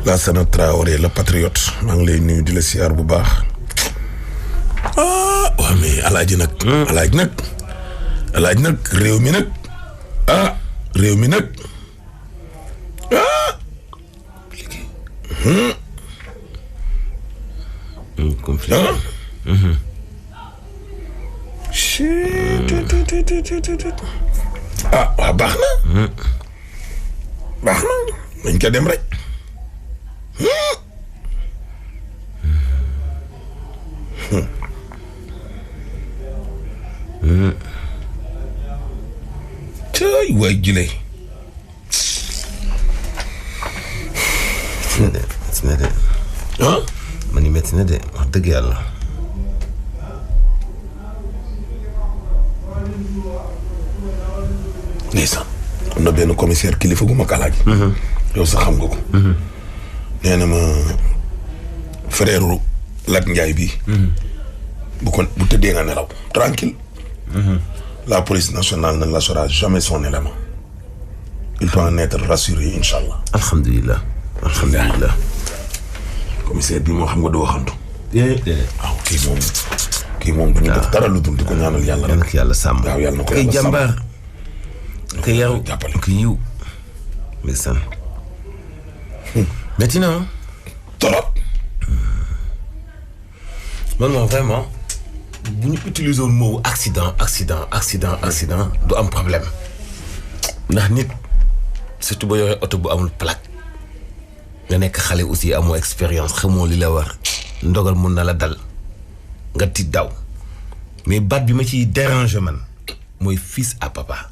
Lassana Traoré le patriote maa ngi lay nuyu di la siyaar bu baax. waaw mais alaaji nag. alaaji nag réew mi nag. réew mi nag. conflit. waaw baax na. baax na nañ ko dem rek. cay waay jëlee. métti na de. ma ni métti na de wax dëgg yàlla. ndeysaan am na benn commissaire kilifa gu mag alaaji. yow sax xam nga ko. nee na ma frère Lat Ndiaye bi bu tëddee nga nelaw tranquille. La police nationale ne lâchera jamais son élément. Il peut en être rassuré incha allah. alhamdulilah. commissaire bi moo xam nga du waxantu. waaw kii moom du ñu def dara lu dul di ko ñaanal yàlla. yàlla na ko yàlla sàmm. waaw yàlla na ko kay yàlla sàmm jàmbaar. kay yaru jàppale kay yiw. ndeysaan. métti na trop. man moom vraiment bu ñu utiliser woon mot accident du am problème ndax nit surtout ba yore oto bu amul plaque nga nekk xale aussi amoo expérience xamoo li la war ndogal mun na la dal nga tiit daw mais baat bi ma ciy déranger man mooy fils à papa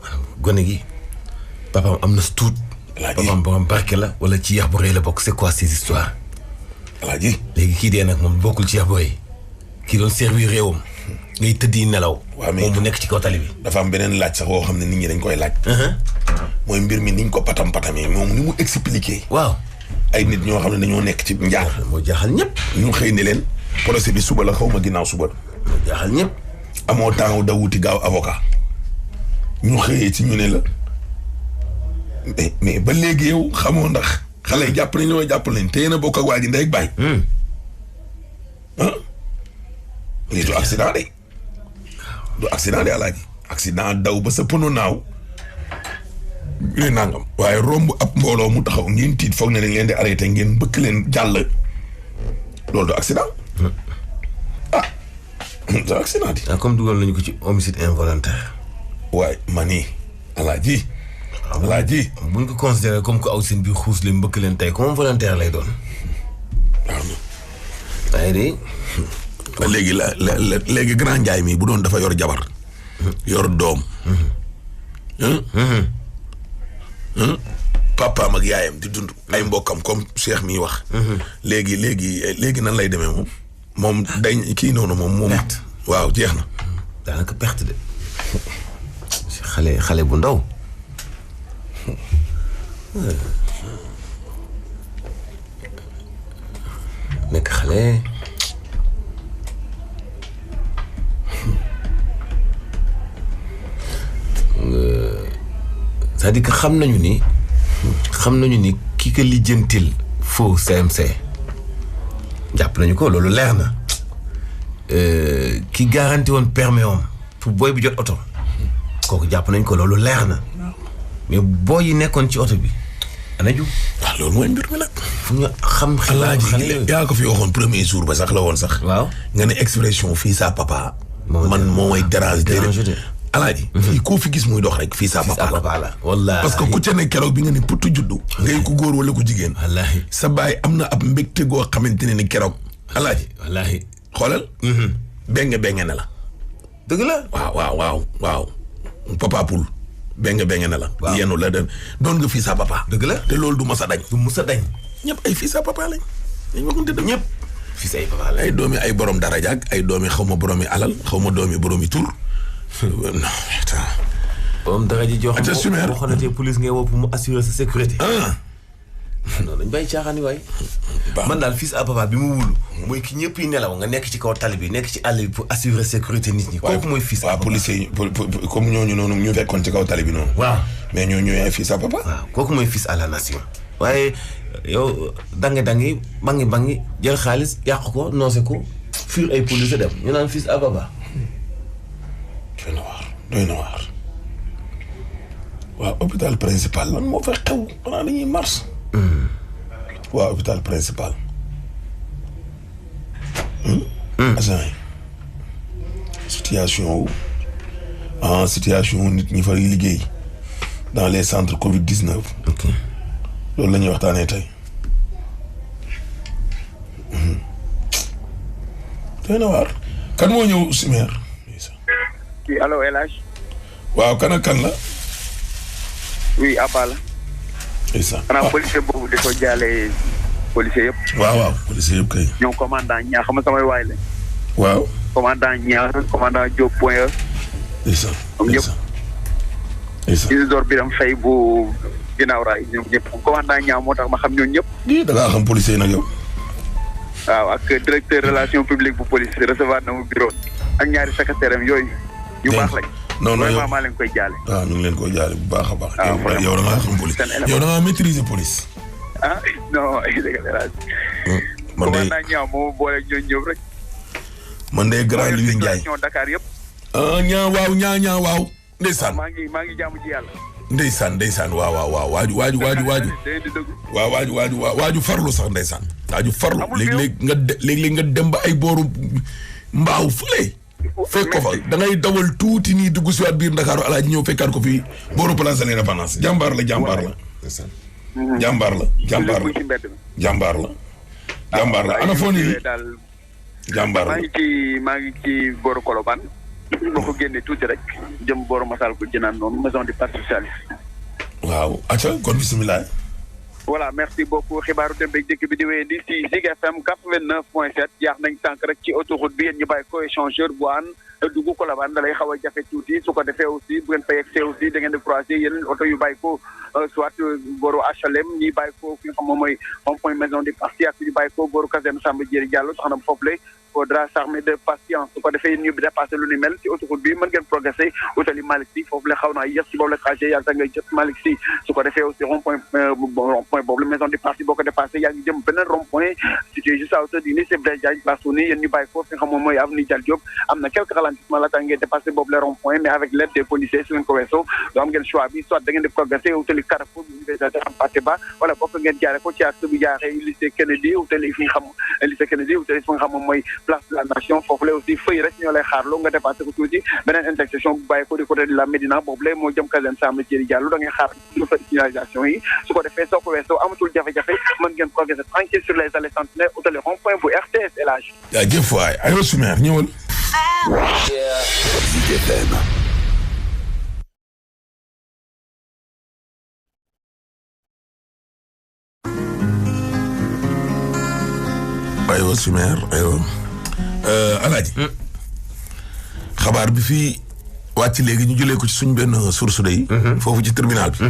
maanaam gone gi papaam am na tuut. papaam borom barke la wala ci yax bu rëy la bokk c'est quoi ces histoires. alaaji léegi kii dee nag moom bokkul ci yax booy kii doon servir réewam ngay tëddi nelaw. waaw mais moom mu nekk ci kaw tali bi. dafa am beneen laaj sax boo xam ne nit ñi dañ koy laaj. mooy mbir mi niñ ko patamee moom ni mu expliqué. waaw. ay nit ñoo xam ne dañoo nekk ci njaar. moo jaaxal ñëpp. ñu xëy ne leen procès bi suba la xaw ma ginnaaw suba la. moo jaaxal ñëpp. amoo temps da wuti gaaw avocat ñu xëyee ci ñu ne la mais ba léegi yow xamoo ndax xale yi jàpp nañ li ma jàpp nañ te yéen a bokk ak waa ji ndey ak baay. lii du accident de. du accident de alaaji. accident daw ba sa pono naaw. ñu ne nangam. waaye romb ab mbooloo mu taxaw ngeen tiit foog ne dañ leen di arrêté ngeen bëkk leen jàll. loolu du accident. du accident di. comme dugal nañu ko ci homicide involontaire. waaye mani alaaji. alaaji. buñ ko considéré comme que aw seen biir xuus leen mbëkk leen tey comme volontaire lay doon. waaw. waaye de. léegi léegi grand Ndiaye mi bu doon dafa yor jabar. yor doom. papaam ak yaayam di dund ay mbokkam comme Cheikh mi wax léegi nan lay demee moom day kii noonu moom waaw jeex na daanaka perte de xale bu ndaw nekk xale c'est-à-dire que xam nañu ni ki ko lijjantil faux CMC jàpp nañu ko loolu leer na ki garanti woon permis om pour booy bi jot oto kooku jàpp nañ ko loolu leer na mais booy yi nekkoon ci oto bi anaju waaw loolu mooy mbir mi nag fu ñu xam xale yaa ko fi waxoon premier jour ba sax la woon sax waaw nga ne expression fii sa papa man moo may dérange alaaji fii koo fi gis muy dox rek fii sa papa la wallaahi parce que ku ca ne keroog bi nga ne putu juddu ngay ku góor wala ku jigéen wallaahi sa baay am na ab mbégte goo xamante ne ni keroog alaaji wallaahi xoolal benge ne la dëgg la waaw papa poul benge ne la yenu la doon nga fii sa papa dëgg la te loolu du mës a dañ ñëpp ay fii sa papa lañ dañ waxante dëgg ñëpp fii sa ay papa lañ ay doomi ay borom daraja ak ay doomi xaw ma boromi alal xaw ma doomi boromi tur non borom dara ji jox boo xoolatee police ngay woo pour mu assurer sa sécurité non dañ bàyyi caaxaan waay man daal fils à papa bi mu wulu mooy ki ñëpp yi nelaw nga nekk ci kaw tali bi nekk ci àll bi pour assurer sécurité nit ñi kooku mooy fils à papa policier comme ñooñu noonu ñu fekkoon ci kaw tali bi noonu waaw mais ñooñu ay fils à papa waaw kooku mooy fils à la nation waaye yow dangi bangi jël xaalis yàq ko noose ko fuir ay police dem ñu naan fils à papa doy na waar waaw hôpital principal lan moo fa xew xanaa dañuy mars waaw hôpital principal agent yi situation nit ñi fa liggéey dans les centres Covid-19 ok loolu la ñuy waxtaanee tey doy na waar kan moo ñëw simeer oui allo El Hadj. waaw kan ak kan la. oui Abba la. ndeysaan xanaa policier boobu di ko jaale policier yëpp. waaw policier yëpp kay. ñoom commandant ñaa xam nga samay waay la. waaw. commandant ñaa commandant Diop point E. ndeysaan ñoom ñëpp. ndeysaan Isidore Biram Faye bu ginnaaw raay ñoom ñëpp commandant ñaa moo tax ma xam ñoom ñëpp. da ngaa xam policier nag yow. waaw ak directeur relation publique bu police recevoir na mu bureau ak ñaari secrétaire am yooyu. yu baax lañ. non vraiment maa leen koy jaale. waaw ñu ngi leen koy jaale bu baax a baax. waaw yow da ngaa xam police yow da ngaa maîtriser police. non ay dëgg la man de commandant ñaaw moo boole ñooñu ñëw rek. man de grand Louis Ndiaye. Dakar yëpp. ñaa waaw. ndeysaan maa ngi jaamu ci yàlla. ndeysaan waaw waaju. waaw waaju farlu sax ndeysaan. waaju farlu léeg-léeg nga dem ba ay booru mbaaw fële. fekk ko fa da ngay dawal tuuti nii dugg si waat biir Ndakaaru alaaji ñëw fekkaat ko fii booru place de l'Indépendance jàmbaar la. ana foo nii jàmbaar la. maa ngi ci booru Colobane. boo ko génnee tuuti rek jëm booru Masal ko jënaan noonu maison du parti socialiste. waaw acca kon bisimilah. voilà merci beaucoup xibaaru dem beeg dëkk bi di wéyandi si Zik FM 89.7 jaax nañ tànk rek ci autoroute bi yéen ñu bàyyi ko échangeur bu aan dugg Colobane da lay xaw a jafe tuuti su ko defee aussi bu ngeen fa yegsee aussi da ngeen di croiser yeneen oto yu bàyyi ko soit booru HLM ñi bàyyi ko fi nga xam moom mooy rond-point maison du parti ak ñu bàyyi ko booru caserne Samba Diéry Diallo tax na foofu lay faudra s'armer de patience su ko defee yéen ñu dépassé lu ni mel ci autoroute bi mën ngeen progresser utali Malick Sy foofu la xaw naa yéex ci boobu la trajet yaa nga jot Malick Sy su ko defee aussi rond-point boobu la maison du parti boo ko dépassé yaa ngi jëm beneen rond-point situé juste à hauteur du lycée Blaise Diagne place ni yéen ñu bàyyi ko fi nga xam moom mooy avenue Dial Diop am na quelques ralentissements laata ngeen dépassé boobu la rond-point mais avec l'aide des policiers su ngeen ko weesoo doo am ngeen choix bi soit da ngeen di progresser utali Carrefour université Hampâté Bâ wala boog ngeen jaare ko ci axe bu jaaree lycée Kennedy utali fi nga xam lycée Kennedy utali fi nga xam moom mooy place de la nation foofu la aussi feuille rek ñoo lay xaarloo nga dépassé ko tuuti beneen intersection bu bàyyi ko du côté de la Médina boobu la moo jëm caserne Samba Diéry Diallo da ngay xaar fa signalisation yi su ko defee soo ko weesoo amatul jafe-jafe mën ngeen progresser tranquille sur les allées Centenaire utali rond-point bu RTS El Hadj. jaajëf waay aywa Soumer ñëwal. Zik FM. aywa Simer aywa Alaaji xabaar bi fii wàcc léegi ñu jëlee ko ci suñ benn source yi foofu ci tribunal bi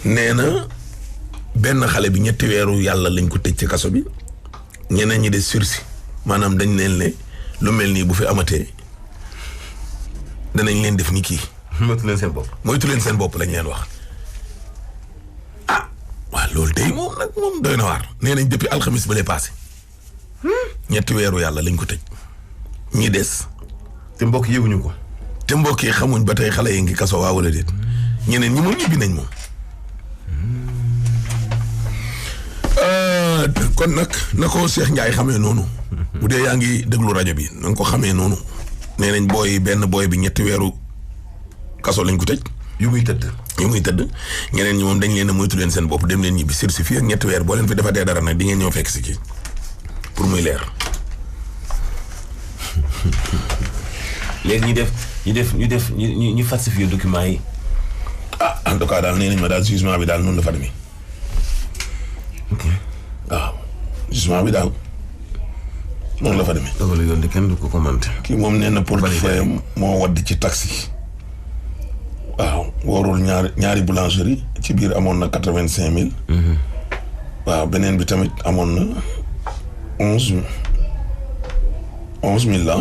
nee na benn xale bi 3 weeru yàlla lañ ko tëj ci kaso bi ñeneen ñi de sursis maanaam dañ leen ne lu mel nii bu fi amatee danañ leen def ni kii moytu leen seen bopp lañ leen wax waaw loolu day moom nag moom doy na waar nee nañ depuis alxamis ba lay passé 3 weeru yàlla lañ ko tëj ñi des te mbokk yëguñu ko te mbokk yi xamuñ ba tey xale yi ngi kaso waa wala déet ñeneen ñi moom ñibbi nañ moom kon nag na ko Cheikh Ndiaye xamee noonu bu dee yaa ngi déglu rajo bi na nga ko xamee noonu nee nañ benn booy bi 3 weeru kaso lañ ko tëj yu muy tëdd ñeneen ñi moom dañ leen a moytu leen seen bopp dem leen ñibbi sursis fii ak 3 weer boo leen fi defatee dara nag di ngeen ñëw fekk si kii pour muy leer. léegi ñu falsifier documents yi. En tout cas daal nee nañ ma daal jugement bi daal noonu la fa demee. ok waaw jugement bi daal noonu la fa demee. dogalu yoon de kenn du ko commenté. kii moom nee na portefeuille moo wadd ci taxi. waaw warul ñaari boulangerie ci biir amoon na 85,000. waaw beneen bi tamit amoon na 11,000 la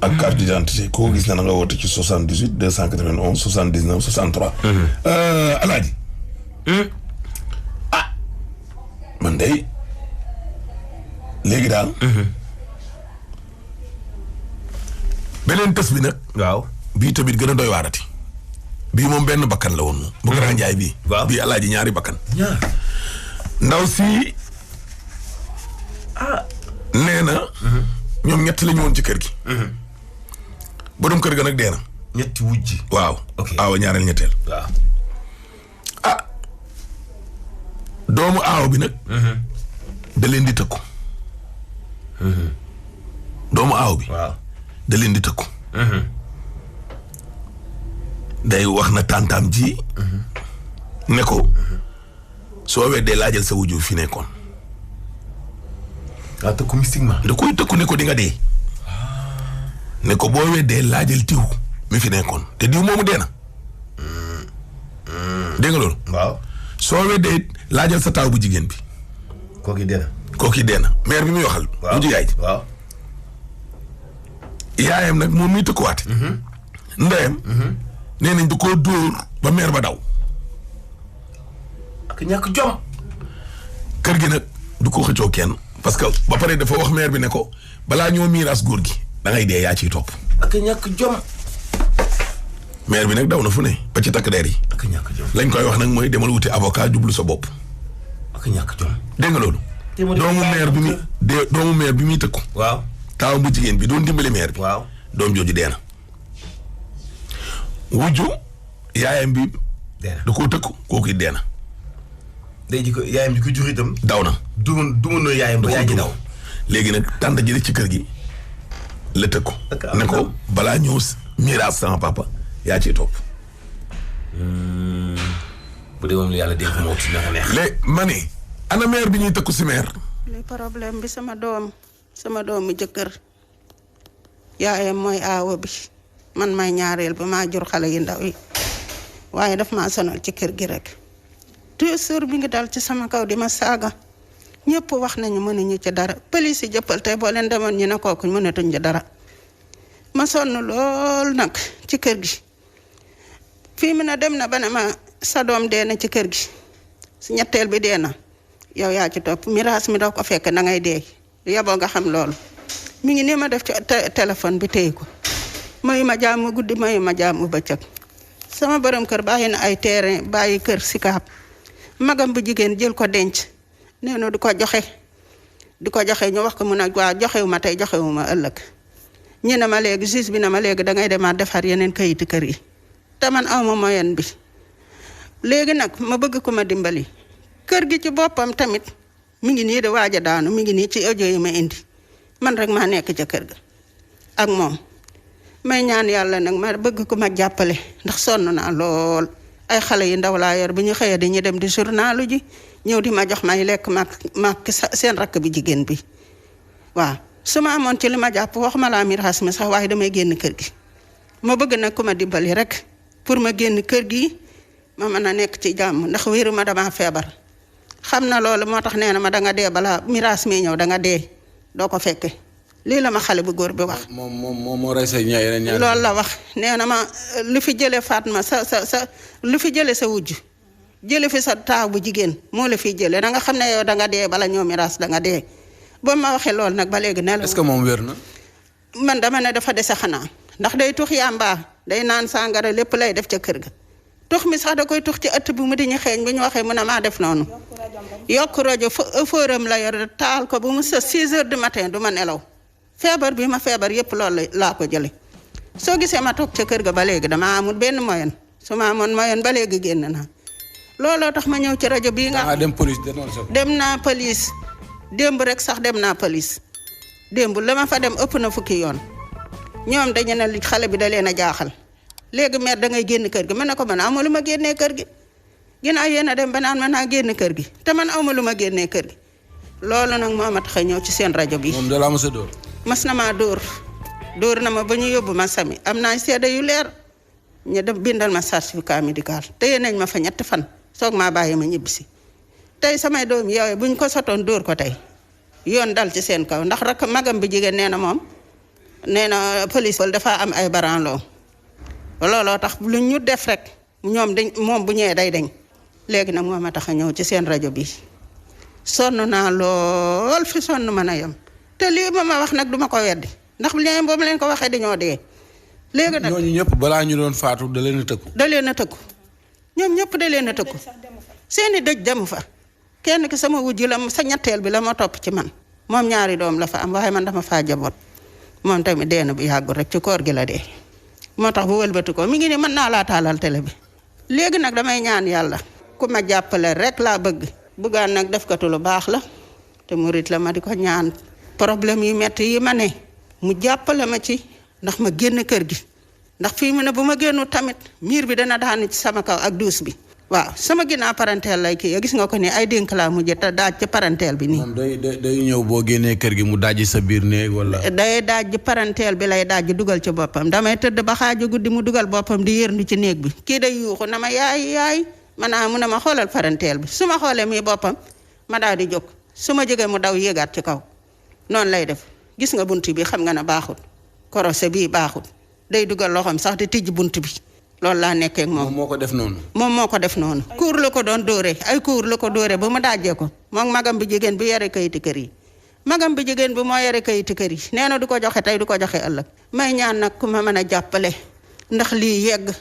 ak carte d'identité koo gis na nga woote ci 78 291 79 63. Alaaji. man day léegi daal. beneen tës bi nag. waaw bii tamit gën a doy waarati. bii moom benn bakkan la woon moom. bu Grand Ndiaye bii. waaw bii Alaaji ñaari bakkan. ndaw si. nee na. ñoom ñett la ñu woon ci kër gi. borom kër ga nag dee na. ñetti wujji. waaw. ok aawa ñaareel ñetteel. waaw. doomu aaw bi nag. da leen di tëkku. doomu aaw bi. waaw da leen di tëkku. day wax na tàntaam ji. ne ko. soo weddee laajal sa wujju fi nekkoon. ah tëkku mystiquement. da koy tëkku ne ko di nga dee. ne ko boo weddee laajal tiw mi fi nekkoon te diw moomu dee na. dégg nga loolu. waaw soo weddee laajal sa taaw bu jigéen bi. kooki dee na mère bi muy waxal. waaw mu yaay ji. waaw. yaayam nag moom muy tëkkuwaate. ndeyam. nee nañ da koo dóor ba mère ba daw. ak ñàkk jom. kër gi nag du ko xëccoo kenn. parce que ba pare dafa wax mère bi ne ko balaa ñoo miiras góor gi da ngay dee yaa ciy topp. ak ñàkk jom. mère bi nag daw na fu ne ba ci takk der yi. ak ñàkk jom lañ koy wax nag mooy demal wuti avocat jublu sa bopp. ak ñàkk jom. dégg nga loolu. doomu mère bi muy tëkku. waaw taaw bu jigéen bi doon dimbali mère bi. waaw doom jooju dee na. wujju yaayam bi. dee na da koo tëkku kooku dee na. day ji ko yaayam ji ko jur itam. daw na duma no yaayam ba yaay ji daw. léegi nag tànta ji ci kër gi la tëkku. ne ko balaa ñëw miraas sama papa yaa ciy topp. bu dee moom yàlla dégg moo ci naka neex. léegi ma ne ana mère bi ñuy tëkku si mère. li problème bi sama doomu jëkkër yaayam mooy aawo bi man may ñaareel ba maa jur xale yu ndaw yi waaye daf maa sonal ci kër gi rek. toujours bi ngi dal ci sama kaw di ma saaga ñëpp wax nañu mënuñu ci dara police yi jëppal tey boo leen demoon ñu ne kooku mënatuñ ci dara ma sonn lool nag ci kër gi fii mu ne dem na ba ne ma sa doom dee na ci kër gi si ñetteel bi dee na yow yaa ci topp miraas mi doo ko fekk na ngay dee yaboo nga xam loolu mi ngi nii ma def ci téléphone bi téye ko mayu ma jàmm guddi mayu ma jàmm bëccëg sama borom kër bàyyi na ay terrain bàyyi kër Sikaab magam bu jigéen jël ko denc nee na di ko joxe ñu wax ko mun a waa joxewu ma tey joxewu ma ëllëg ñu ne ma léegi juge bi ne ma léegi dangay demaat defar yeneen kayiti kër yi te man awma moyen bi léegi nag ma bëgg ko ma dimbali kër gi ci boppam tamit mi ngi nii de waaj a daanu mi ngi nii ci audio yi ma indi man rek maa nekk ca kër ga ak moom may ñaan yàlla nag ma bëgg ko ma jàppale ndax sonn naa lool ay xale yu ndaw laa yor bi ñu xëyee dañuy dem di journalu ji ñëw di ma jox may lekk mag seen rakk bi jigéen bi waaw su ma amoon ci li ma jàpp waxuma laa miraas mi sax waaye damay génn kër gi ma bëgg nag ku ma dimbali rek pour ma génn kër gi ma mën a nekk ci jàmm ndax wéeru ma dama feebar xam na loolu moo tax nee na ma danga dee balaa miraas mi ñëw danga dee doo ko fekke lii la ma xale bu góor bi wax. moom moo rey sa yeneen ñaar. loolu la wax nee na ma lu fi jële Fatma sa lu fi jële sa wujj jële fi sa taaw bu jigéen moo la fiy jële da nga xam ne yow danga dee bala ñoo miraas danga dee ba ma waxee loolu nag ba léegi ne la. est-ce que moom wér na. man dama ne dafa dese xanaa ndax day tux yàmbaa day naan sàngara lépp lay def ca kër ga tux mi sax da koy tux ci ëtt bi mu di ñu xeeñ bu ñu waxee mu ne maa def noonu yokk rajo fóoram la yor taal ko bu mu sa 6 heures du matin du ma nelaw feebar bi ma feebar yépp loolu laa ko jële soo gisee ma toog ca kër ga ba léegi dama amul benn moyen su ma amoon moyen ba léegi génn naa looloo tax ma ñëw ci rajo bii nga dem police dem naa police démb rek sax dem naa police démb la ma fa dem ëpp na fukki yoon ñoom dañu ne xale bi da leen a jaaxal léegi mère da ngay génn kër gi man ne ko man awma lu ma génnee kër gi ginnaaw yéen a dem ba naan man naa génn kër gi te man awma lu ma génnee kër gi loolu nag moo ma tax a ñëw ci seen rajo bi. moom da laa mos a dóor. mas na maa dóor na ma ba ñu yóbbu ma sami am naa seede yu leer ñu dem bindal ma certificat médical téye nañ ma fa 3 fan soog maa bàyyi ma ñibbisi tey samay doom yooyu buñ ko sotoon dóor ko tey yoon dal ci seen kaw ndax rek magam bi jigéen nee na moom nee na police wala dafa am ay baranloo looloo tax lu ñu def rek ñoom dañ moom bu ñëwee day dañ léegi nag moo ma tax a ñëw ci seen rajo bi sonn naa lool fi sonn mën a yem te lii ma wax nag duma ko weddi ndax leen boobu leen ko waxee dañoo dee léegi nag ñooñu ñëpp balaa ñu doon faatu da leen a tëkku. da leen a tëkku ñoom ñëpp da leen a tëkku seeni dëj demu fa kenn ki sama wujj la sa ñetteel bi la ma topp ci man moom 2 doom la fa am waaye man dama faa jaboot moom tamit dee na bu yàggul rek ci koor gi la dee moo tax bu wëlbati ko mi ngi ni mën naa laa taalal télé bi léegi nag damay ñaan yàlla ku ma jàppale rek laa bëgg buggaan nag def katu lu baax la te murit la ma di ko ñaan problème yi metti yi ma ne mu jàppale ma ci ndax ma génn kër gi ndax fii mu ne bu ma génnu tamit miir bi dana daanu ci sama kaw ak duus bi waaw sama ginnaaw parenteel lay kii gis nga ko ni ay dénk laa mujj te daaj ci parenteel bi nii. moom day ñëw boo génnee kër gi mu daaj sa biir néeg wala. day daaj parenteel bi lay daaj dugal ci boppam damay tëdd ba xaaju guddi mu dugal boppam di yërndu ci néeg bi kii day yuuxu na ma yaay mu ne ma xoolal parenteel bi su ma xoolee mii boppam ma daal di jóg su ma jógee mu daw yéegaat ci kaw noonu lay def gis nga bunt bi xam nga ne baaxul korosé bii baaxul day dugal loxoom sax di tijj bunt bi. loolu laa nekkee ak moom moo ko def noonu. moom moo ko def noonu. kuur la ko doon dóore ay kuur la ko dóore ba mu daajee ko moom magam bi jigéen bi yore kayiti kër yi magam bi jigéen bi moo yore kayiti kër yi nee na du ko joxe tey du ko joxe ëllëg. may ñaan nag ku ma mën a jàppale ndax lii yegg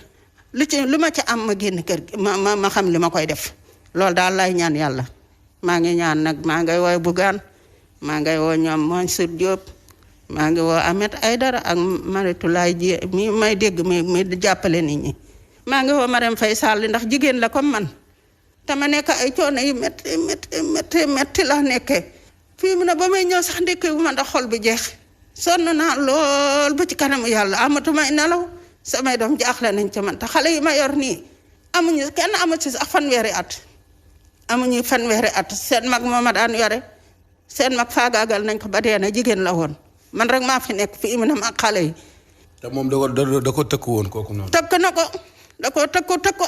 lu ma ci am ma génn kër gi ma xam li ma koy def loolu daal lay ñaan yàlla maa ngi ñaan nag maa ngay woo Bougane maa ngay woo ñoom Mansour Diop maa ngi woo Ahmed Aïdara ak Maritulaay ji mi may dégg mi jàppale nit ñi maa ngi woo Marème Faye Sall ndax jigéen la comme man te ma nekk ay coono yu métti la nekkee fii mu ne ba may ñëw sax ndekki bu ma ndax xol bi jeex sonn naa lool ba ci kanamu yàlla amatuma nelaw samay doom jaaxle nañ ca man te xale yi ma yor nii kenn amu ci sax fanweeri at seen mag moo ma daan yore seen mag faagaagal nañ ko ba dee na jigéen la woon man rek maa fi nekk fii mu ne ma xale yi. te moom da ko tëkku woon kooku noonu. tëkk na ko da koo tëkku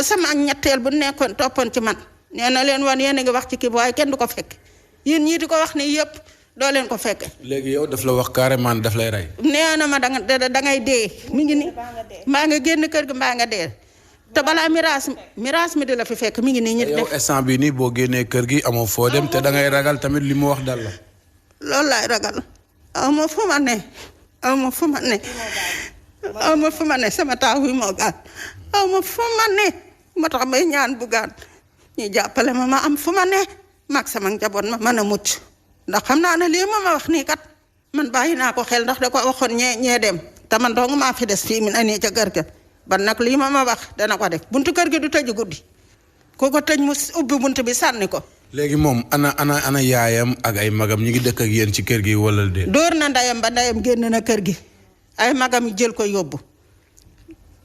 sama ak ñetteel bu nekkoon toppoon ci man nee na leen woon yéen a ngi wax ci kii waaye kenn du ko fekk yéen ñii di ko wax ni yëpp doo leen ko fekk. léegi yow daf la wax carrément daf lay rey. nee na ma dangay dee mi ngi ni mbaa nga génn kër gi mbaa nga dee te balaa miraas mi di la fi fekk mi ngi nii. ñu yow instant bi nii boo génnee kër gi amoo foo dem te dangay ragal tamit li mu wax dal la. loolu laay ragal. aw ma fu ma ne sama taaw yi moo gaan aw ma fu ma ne moo tax may ñaan Bougane ñu jàppale ma am fu ma ne mag sama njaboot ma mën a mucc ndax xam naa ne lii ma wax nii kat man bàyyi naa ko xel ndax da ko waxoon ñee dem te man dong maa fi des fii mi na nii ca kër ga ban nag lii ma wax dana ko def buntu kër gi du tëju guddi ku ko tëj mu ubbi buntu bi sànni ko. léegi moom ana yaayam ak ay magam ñi ngi dëkk ak yéen ci kër gi wala de. dóor na ndeyam ba ndeyam génn na kër gi ay magam yi jël ko yóbbu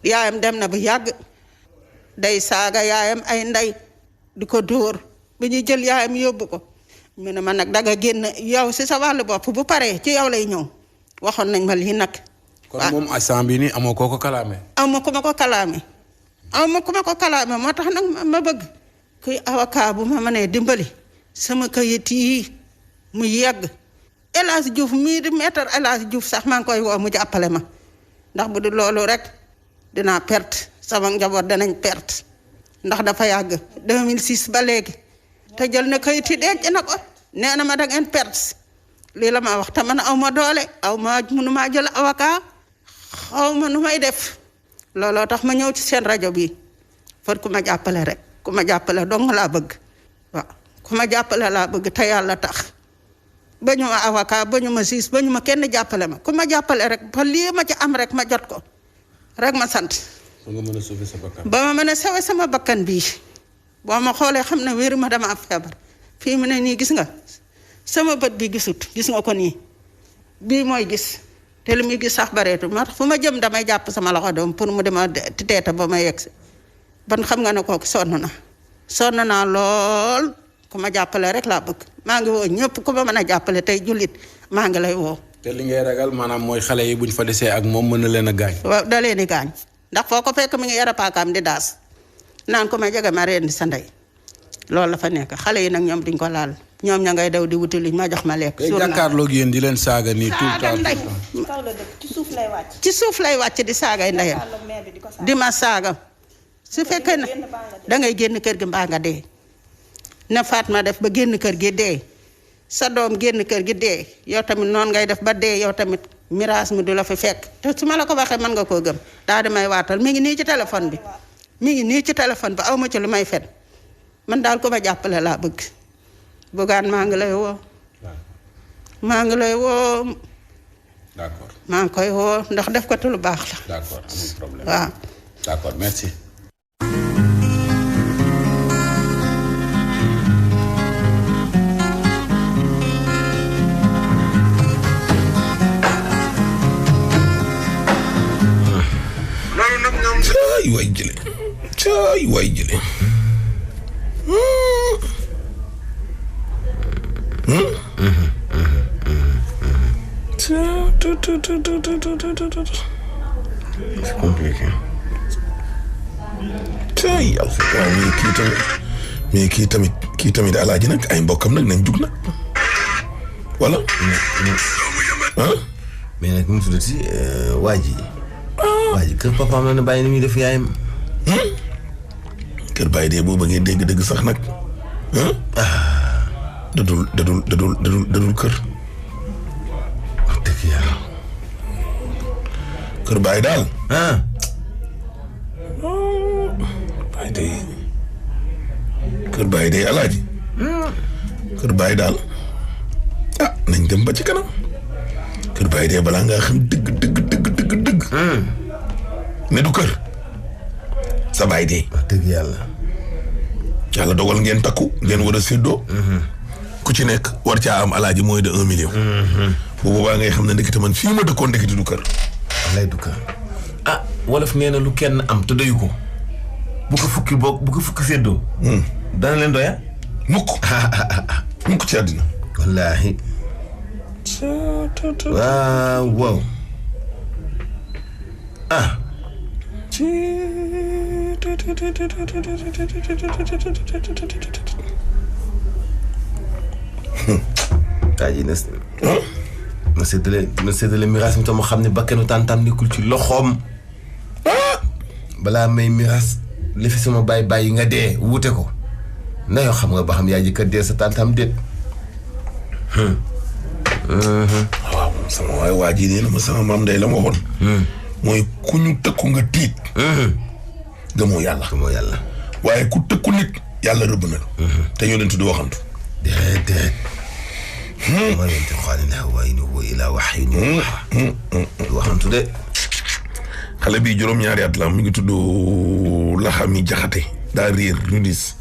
yaayam dem na bu yàgg day saaga yaayam ay ndey di ko dóor bi ñuy jël yaayam yóbbu ko mu ne ma nag danga génn yow si sa wàllu bopp bu paree ci yow lay ñëw waxoon nañ ma lii nag. kon moom instant bii nii amoo koo ko kalaame. amoo ku ma ko kalaame moo tax nag ma bëgg kuy avocat bu ma mënee dimbali sama kayit yi mu yegg El Hadj Diouf mii di maître El Hadj Diouf sax maa ngi koy woo mu jàppale ma ndax bu di loolu rek dinaa perte sama njaboot danañ perte ndax dafa yàgg 2006 ba léegi te jël na kayit yi denc na ko nee na ma da ngeen perte lii la ma wax te man aw ma doole mënu maa jël avocat xaw ma nu may def looloo tax ma ñëw ci seen rajo bi far ku ma jàppale rek ku ma jàppale dong laa bëgg waaw ku ma jàppale laa bëgg te yàlla tax ba ñu ma avocat ba ñu ma siis ba ñu ma kenn jàppale ma ku ma jàppale rek ba lii ma ci am rek ma jot ko rek ma sant. ba nga mën a sauver sa bakkan. ba ma mën a sauver sama bakkan bii boo ma xoolee xam ne wéru ma dama am feebar fii mu ne nii gis nga sama bët bi gisut gis nga ko nii bii mooy gis te li muy gis sax bareetu ma fu ma jëm damay jàpp sama loxo doom pour mu dema teeta ba ma yegg si ban xam nga ne kooku sonn naa lool ku ma jàppale rek laa bëgg maa ngi woo ñëpp ku ma mën a jàppale tey jullit maa ngi lay woo. te li ngay ragal maanaam mooy xale yi buñ fa desee ak moom mën na leen a gaañ. waaw da leen di gaañ ndax foo ko fekk mi ngi yara paakaam di daas naan ko ma jege ma rendi sa ndey loolu la fa nekk xale yi nag ñoom duñ ko laal ñoom ña ngay daw di wuti liñ ma jox ma lekk. suur naa jàkkaarloog yéen di leen saaga nii tout le temps. ci suuf lay wàcc di saagay ndeyam di ma saaga su fekkee ne dangay génn kër gi mbaa nga dee na Fatma def ba génn kër gi dee sa doom génn kër gi dee yow tamit noonu ngay def ba dee yow tamit miraas mi du la fi fekk te su ma la ko waxee mën nga koo gëm daa di may waatal mi ngi nii ci téléphone bi aw ma ci lu may fen man daal ko ma jàppale laa bëgg Bougane maa ngi lay woo d'accord maa ngi koy woo ndax def ko te lu baax la. d'accord amul problème waaw d'accord merci. caay waay jële c'est compliqué. caay yàlla waaw mais kii tamit alaaji nag ay mbokkam nag nañ jug nag wala mais nag mu tuddati waa ji kër papaam la ne bàyyi ni muy def yaayam. kër bàyyi de boo bëggee dégg-dégg sax nag dadul kër wax dëgg yàlla kër bàyyi daal kër bàyyi de alaaji kër bàyyi daal nañ dem ba ci kanam kër bàyyi de balaa ngaa xam dëgg ne du kër sa bàyyi de wax dëgg yàlla dogal ngeen takku ngeen war a séddoo ku ci nekk war caa am alaaji mooy de 1 million bu boobaa ngay xam ne ndekete man fii ma dëkkoon ndekete du kër lay du kër wolof nee na lu kenn am te doyu ko bu ko fukki séddoo dana leen doya mukk ci àddina wallaahi waaw kaa ji ma séddale miraas mi tam ma xam ne bakkanu tàntam nekkul ci loxoom balaa may miraas li fi sama bàyyi nga dee wuute ko na yoo xam nga ba xam yaa jëkkër dee sa tàntam déet waaw sama waay waa ji nee na ma sama maam day la ma waxoon mooy ku ñu tëkku nga tiit gëmoo yàlla waaye ku tëkku nit yàlla rëbb na te ñoo leen tudd waxantu déedéet ma leen di xooli ne waaye ni woo ilaa wax yi ni waxantu de xale bi juróom-ñaari at la mi ngi tudd Laxami Jaxate daa réer rudis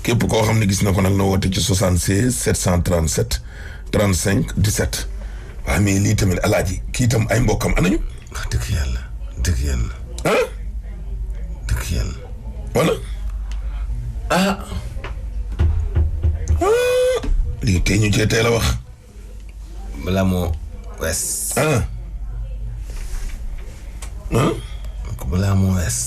képp koo xam ne gis na ko nag na woote ci 76 737 35 17 waaw mais lii tamit alaaji kii tam ay mbokkam anañu wax dëgg yàlla wala lii tey ñu cee teel a wax. balaa moo wees. balaa moo wees.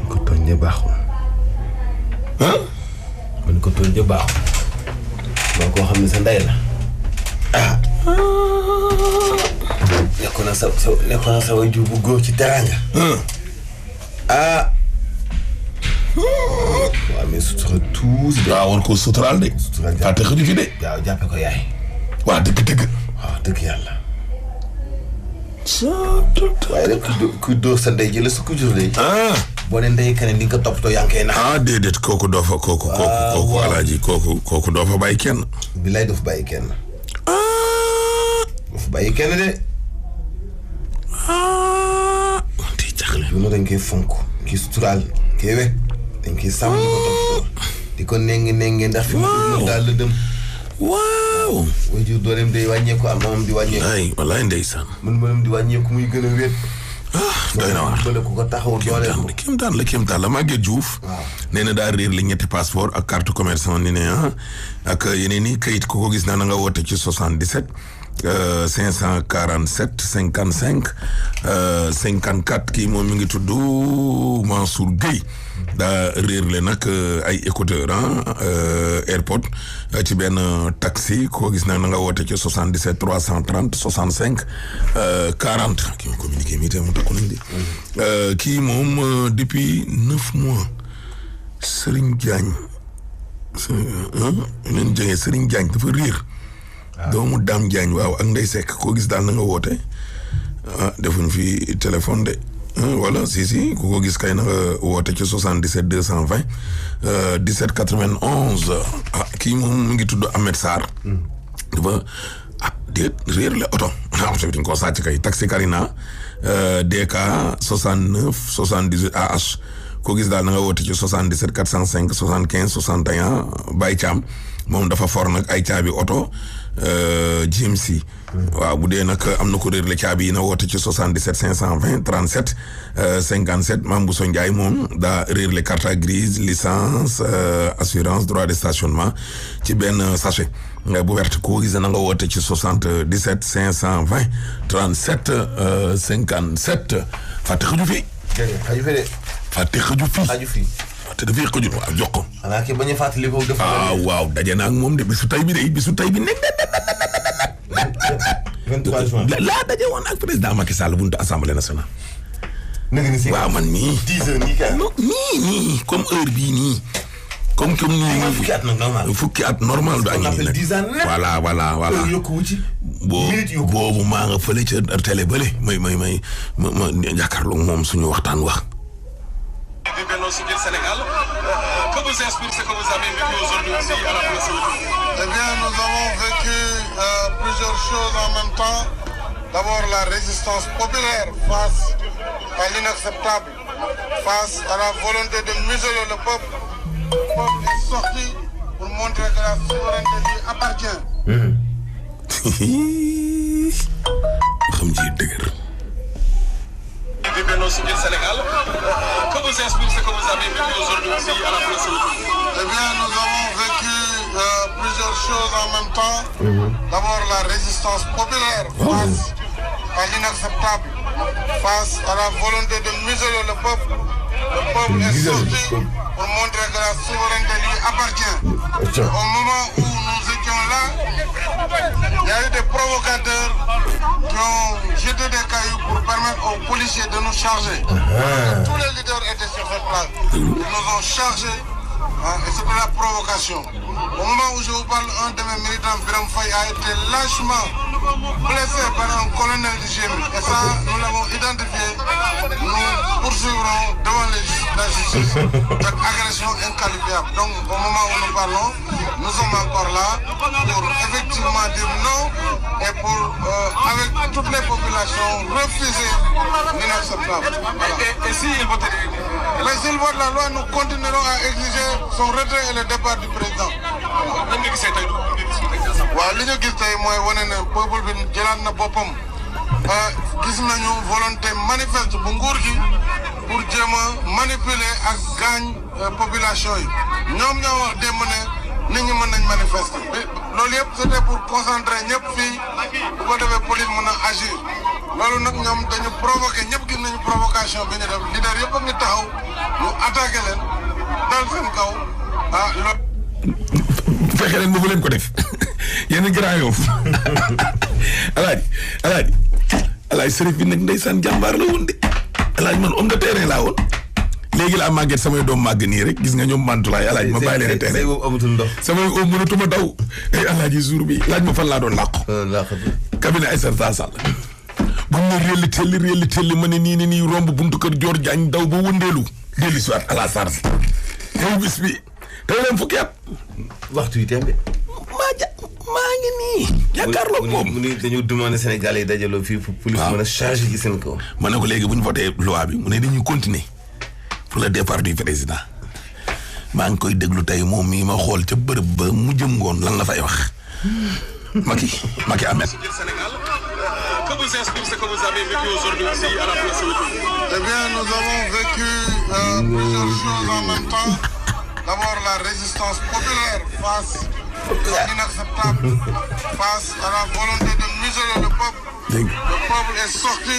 ko tooñ de baaxul. man ko tooñ de baaxul. moo koo xam ne sa ndey la. nekkoon na sa waajur bu góor ci teraanga. waaw mais sutura tuuti de. waaw war koo suturaal de. suturaal fàtte xëju fi de. waaw jàppe ko yaay. waa dëgg. waaw dëgg yàlla. waaye rek ku dóor sa ndey jële su ko jur de. boo ne ndey keneen di nga ko toppatoo yaa ngi koy naan. déedéet kooku doo fa kooku alaaji kooku doo fa bàyyi kenn. bilaay doo fa bàyyi kenn. doo fa bàyyi kenn de. di jaxle. loolu dañ koy fonk kii suturaal kii we dañ koy sàmm di ko toppatoo di ko nengi ndax fi mu daal la dem. waaw. waajur dooleem day wàññeeku am di wàññeeku. ay wallaay ndeysaan. mën di wàññeeku muy gën a wéet. doy na waar. doole ku ko taxaw doole ko. kéemtaan la Maguette Diouf. waaw nee na daa réer li ñetti passeport ak carte commerçant ni ne ak yeneen i kayit ku ko gis naa na nga woote ci 77 547 55 54 kii moom mi ngi tudd Mansour Gueye. daa réer le nag ay écouteur airpod ci benn taxi ko gis nag na nga woote ci 77 330 65 40 kii ma communiqué mi tam takku nañ de kii moom depuis 9 mois Serigne Diagne leen jege Serigne Diagne dafa réer doomu Dame Diagne waaw ak Ndeye Seck koo gis daal na nga woote defuñ fi téléphone de voilà si ku ko gis kay na nga woote ci 77 220 17 91 kii moom mu ngi tudd Ahmed Sarr. dafa déet réer la oto oto bi dañ koo sàcc kay taxi Carina DK 69 78 AH ko gis daal na nga woote ci 77 405 75 61 Baye Thiam moom dafa for nag ay caabi oto GMC. waaw bu dee nag am na ko réer la caabi yi na woote ci 77 520 37 57 Mame Bousso Ndiaye moom daa réer le carte grise licence assurance droit de stationnement ci benn sachet bu wert ko gis na nga woote ci 77 520 37 57 fàtte xëju fi. xaju fi de. fàtte xëju fi. xaju fi. te dafay xëju waaw jox ko. xanaa kii bañ a fàttali ko def. waaw daje naa ak moom de bisu tay bi nekk 23 juin laa daje woon ak président Macky Sall buntu assemblée nationale. waaw man mii. 10 heures nii kay. nii comme heure bii nii. comme nii. fukki at nag normal. fukki at normal du añu nag. 10 ans net. voilà. yokku wu ci. boobu maa nga fële ca télé bële may jàkkaarloo moom suñu waxtaan wax. du Benno Siggil Sénégal. Que vous inspire ce que vous avez vécu aujourd'hui aussi à la place? Eh bien, nous avons vécu plusieurs choses en même temps. D'abord, la résistance populaire face à l'inacceptable, face à la volonté de museler le peuple. Le peuple est sorti pour montrer que la souveraineté lui appartient. xam ji dëgër. Du Benno Siggil Sénégal. Que vous inspire ce que vous avez vécu aujourd'hui aussi à la place? Eh bien, nous avons vécu plusieurs choses en même temps. D'abord, la résistance populaire face à l'inacceptable, face à la volonté de museler le peuple. Le peuple est sorti pour montrer que la souveraineté lui appartient. Au moment où nous étions là, il y a eu des provocateurs qui ont jeté des cailloux pour permettre aux policiers de nous charger. Tous les leaders étaient sur cette place. Ils nous ont chargés. Et c'était la provocation. Au moment où je vous parle, un de mes militants, Biram Faye, a été lâchement blessé par un colonel du GMI. Et ça, nous l'avons identifié. Nous poursuivrons devant la justice cette agression inqualifiable. Donc, au moment où nous parlons, nous sommes encore là pour effectivement dire non et pour, avec toutes les populations, refuser l'inacceptable. Et s'il vote Mais s'il vote la loi, nous continuerons à exiger son retrait et le départ du président. nan nga gisee tey waaw li ñu gis tey mooy wane ne peuple bi jëlaat na boppam gis nañu volonté manifeste bu nguur gi pour jéem a manipuler ak gaañ population yi ñoom ñoo wax démb ne nit ñi mën nañ manifester loolu yëpp c'était pour concentrer ñëpp fii bu ko defee police mën a agir loolu nag ñoom dañu provoqué ñëpp gis nañu provocation bi ñu def leader yëpp a ngi taxaw ñu attaqué leen dal seen kaw loolu. fexe leen bëgg leen ko def yéen Grand Yoff alaaji sërif bi nag ndeysaan jàmbaar la woon de alaaji man homme de terrain laa woon léegi laa màgget samay doom màgg nii rek gis nga ñoom mantulaay alaaji ma bàyyi leen terrain amatul ndox samay oom mënatuma daw ay alaaji jour bi laaj ma fan laa doon làqu cabinet Aïssata Tall Sall buñ ne réelli telli ma ne nii romb buntu kër Dior Diagne daw ba wëndeelu dellu si waat à la charge yow bis bi tey leen fukki at waxtu yi tembe maa ngi nii jàkkaarloog moom mu ni dañoo demandé Sénégal yi dajaloo fii pour police mën a chargé ci seen kaw ma ne ko léegi bu ñu voté loi bi mu ne dañuy continuer pour le départ du président maa ngi koy déglu tey moom mii ma xool ca bërëb ba mu jëm ngoon lan la fay wax Macky Ahmed. Que vous inspire ce que vous avez vécu aujourd'hui ici à la place Outou? Eh bien, nous avons vécu plusieurs choses en même temps. D'abord, la résistance populaire face à l'inacceptable, face à la volonté de museler le peuple. Le peuple est sorti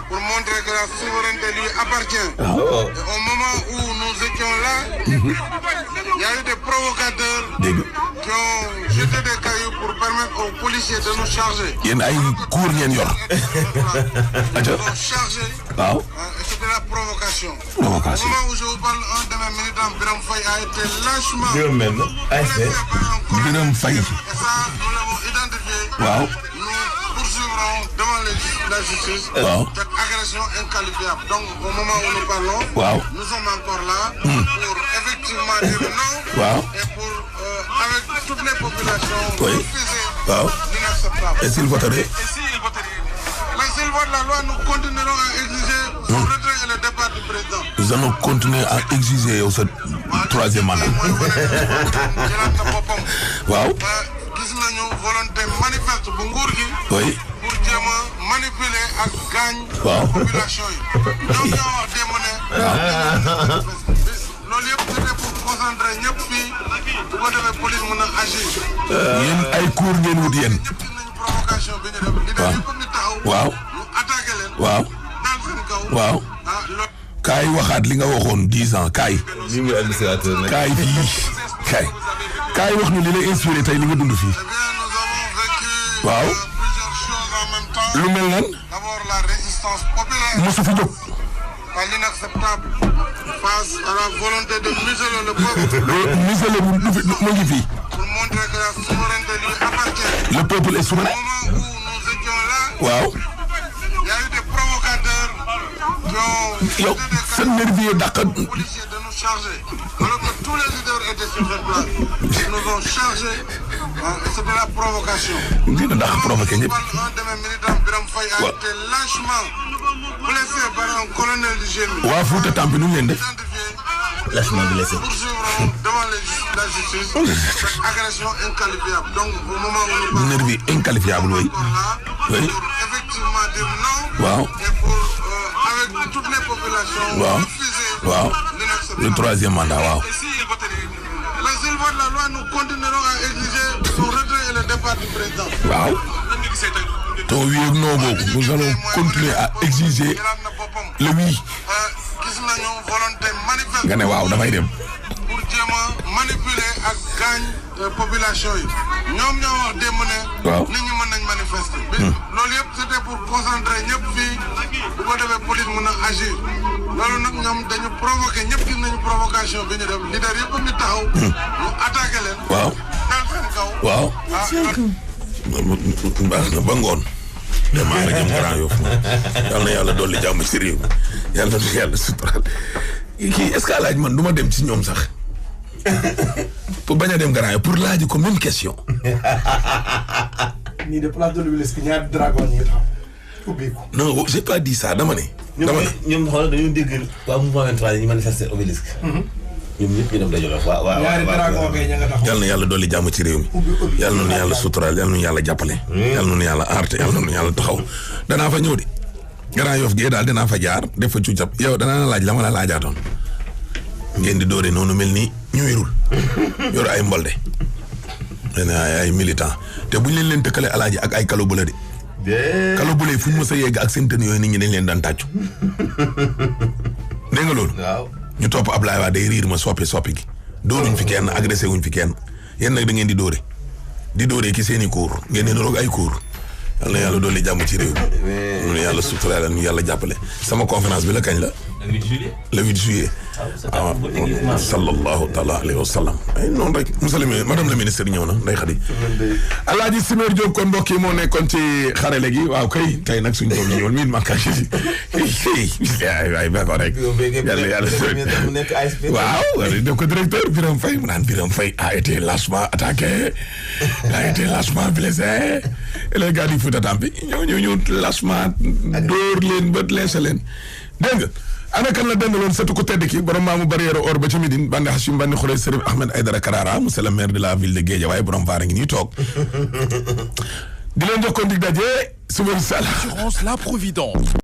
pour montrer que la souveraineté lui appartient. Et au moment où nous étions là, il y a eu des provocateurs qui ont jeté des cailloux pour permettre aux policiers de nous charger. Ils ont chargé. Et c'était la provocation. Au moment où je vous parle, un de mes militants, Biram Faye, a été lâchement blessé par un collègue. Et ça, nous l'avons identifié. Nous poursuivrons devant la justice cette agression inqualifiable. Donc, au moment où nous parlons, nous sommes encore là pour effectivement dire non et pour, avec toutes les populations, refuser l'inacceptable. Et s'ils voteraient? Mais s'ils votent la loi, nous continuerons à exiger son retrait et le départ du président. Nous allons continuer à exiger ce troisième mandat. Gis nañu volonté manifeste bu nguur gi. Pour jéem a manipuler ak gaañ. population yi. ñoom ñoo wax démb ne. loolu yëpp c'était pour concentrer ñëpp fii bu ko defee police mën a agir. yéen ay cours ngeen wut yéen. ñëpp gis nañu provocation bi ñu def. leader yëpp ñu taxaw. ñu attaqué leen. dal seen kaw. kaay waxaat li nga waxoon 10 ans kaay. lii muy administrateur nag. kaay fii kaay wax ñu li lay inspiré tey li nga dund fii. plusieurs choses en même temps. lu mel nan. D'abord la résistance populaire. mosu fi jóg. À l'inacceptable face à la volonté de museler le peuple. museler mu ngi fii. Pour montrer que la souveraineté lui appartient. Le peuple est souverain. Au moment où nous étions là. Il y a eu des provocateurs qui ont seen nervis dàq. policiers de nous charger. Alors que tous les leaders étaient sur cette place. Ils nous ont chargés. C'est de la provocation. dina dàq provoqué ñëpp. Un de mes militants, Biram Faye, a été lâchement blessé par un colonel du génie. waa Fouta Tampi nu ñu leen def. lâchement blessé. Poursuivrons devant la justice cette agression inqualifiable. Donc au moment où nous parlons, nervis inqualifiable oui. Pour effectivement dire non. Et pour avec toutes les populations refuser l'inacceptable. Le troisième mandat Mais s'ils votent la loi, nous continuerons à exiger son retrait et le départ du président. Ton oui ou non boobu nous allons continuer à exiger le oui. Gis nañu volonté manifeste. nga ne waaw damay dem. Pour jéem a manipuler ak gaañ population yi. ñoom ñoo wax démb ne. nit ñi mën nañ manifester. loolu yëpp c'était pour concentrer ñëpp fii bu ko defee police mën a agir. loolu nag ñoom dañu provoqué ñëpp gis nañu provocation bi ñu def leader yëpp ñu taxaw. ñu attaqué leen. dal seen kaw. baax na ba ngoon. damaa la jëm Grand Yoff yal na yàlla dolli jàmm ci réew mi yàlla na yàlla suturaal kii est-ce que laaj man du ma dem ci ñoom sax pour bañ a dem Grand Yoff pour laaj ko même question. nii de place de l'Obélisque ñaari dragon ñu ngi taxaw ubbi ko. non j'ai pas dit ça dama ne. ñoom xoolal dañoo dégg waa mouvement 23 yi ñu manifester Obélisque. ñun ñëpp ñu dem dajaloo waaw ñaari dragon kay ña nga taxaw. yàlla na yàlla dolli jàmm ci réew mi yàlla na nu yàlla suturaal yàlla na nu yàlla jàppale yàlla na nu yàlla aarte yàlla na nu yàlla taxaw danaa fa ñëw de Grand Yoff gee daal dinaa fa jaar def fa cuucab yow danaa laaj la ma la laajaatoon ngeen di doore noonu mel ni ñu wérul yor ay mbolde ay militant te buñ leen tëkkale alaaji ak ay kalo bu la de kalo bu la fu ñu mës a yegg ak seen tën yooyu nit ñi dañ leen daan tàccu dégg nga loolu waaw ñu topp Ablaye waa day riir ma soppi gi dóoruñ fi kenn agressé wuñ fi kenn yéen nag da ngeen di dóore ki seen i cour ngeen di roog ay cour yal na yàlla dolli jàmm ci réew mi mu yàlla suturaal ñu yàlla jàppale sama conférence bi la kañ la le 8 juillet sallallahu taala alayhi wa sallam ay noonu rek madame la ministre ñëw na Ndeye Khady Alaaji Simeer Diop kon mbokk yi moo nekkoon ci xarale gi waaw kay tey nag suñu doom ñëwul miin makkaji waay ba ko rek yàlla waaw def ko directeur Birame Faye mu naan Birame Faye a été lâchement attaqué a été lâchement blessé les gars du Fouta Tampi ñu lâchement dóor leen bët leesa leen dégg nga ana kan la dendaloon surtout ku tedd ki borom maamu barrière or ba ca Médine bandi Hachim bandi Khourey Serif Ahmed Aïdara Karara monsieur le maire de la ville de Guédiawaye borom vaara ngi nii toog di leen jox ko ndig daje suba incha allah. La Providence.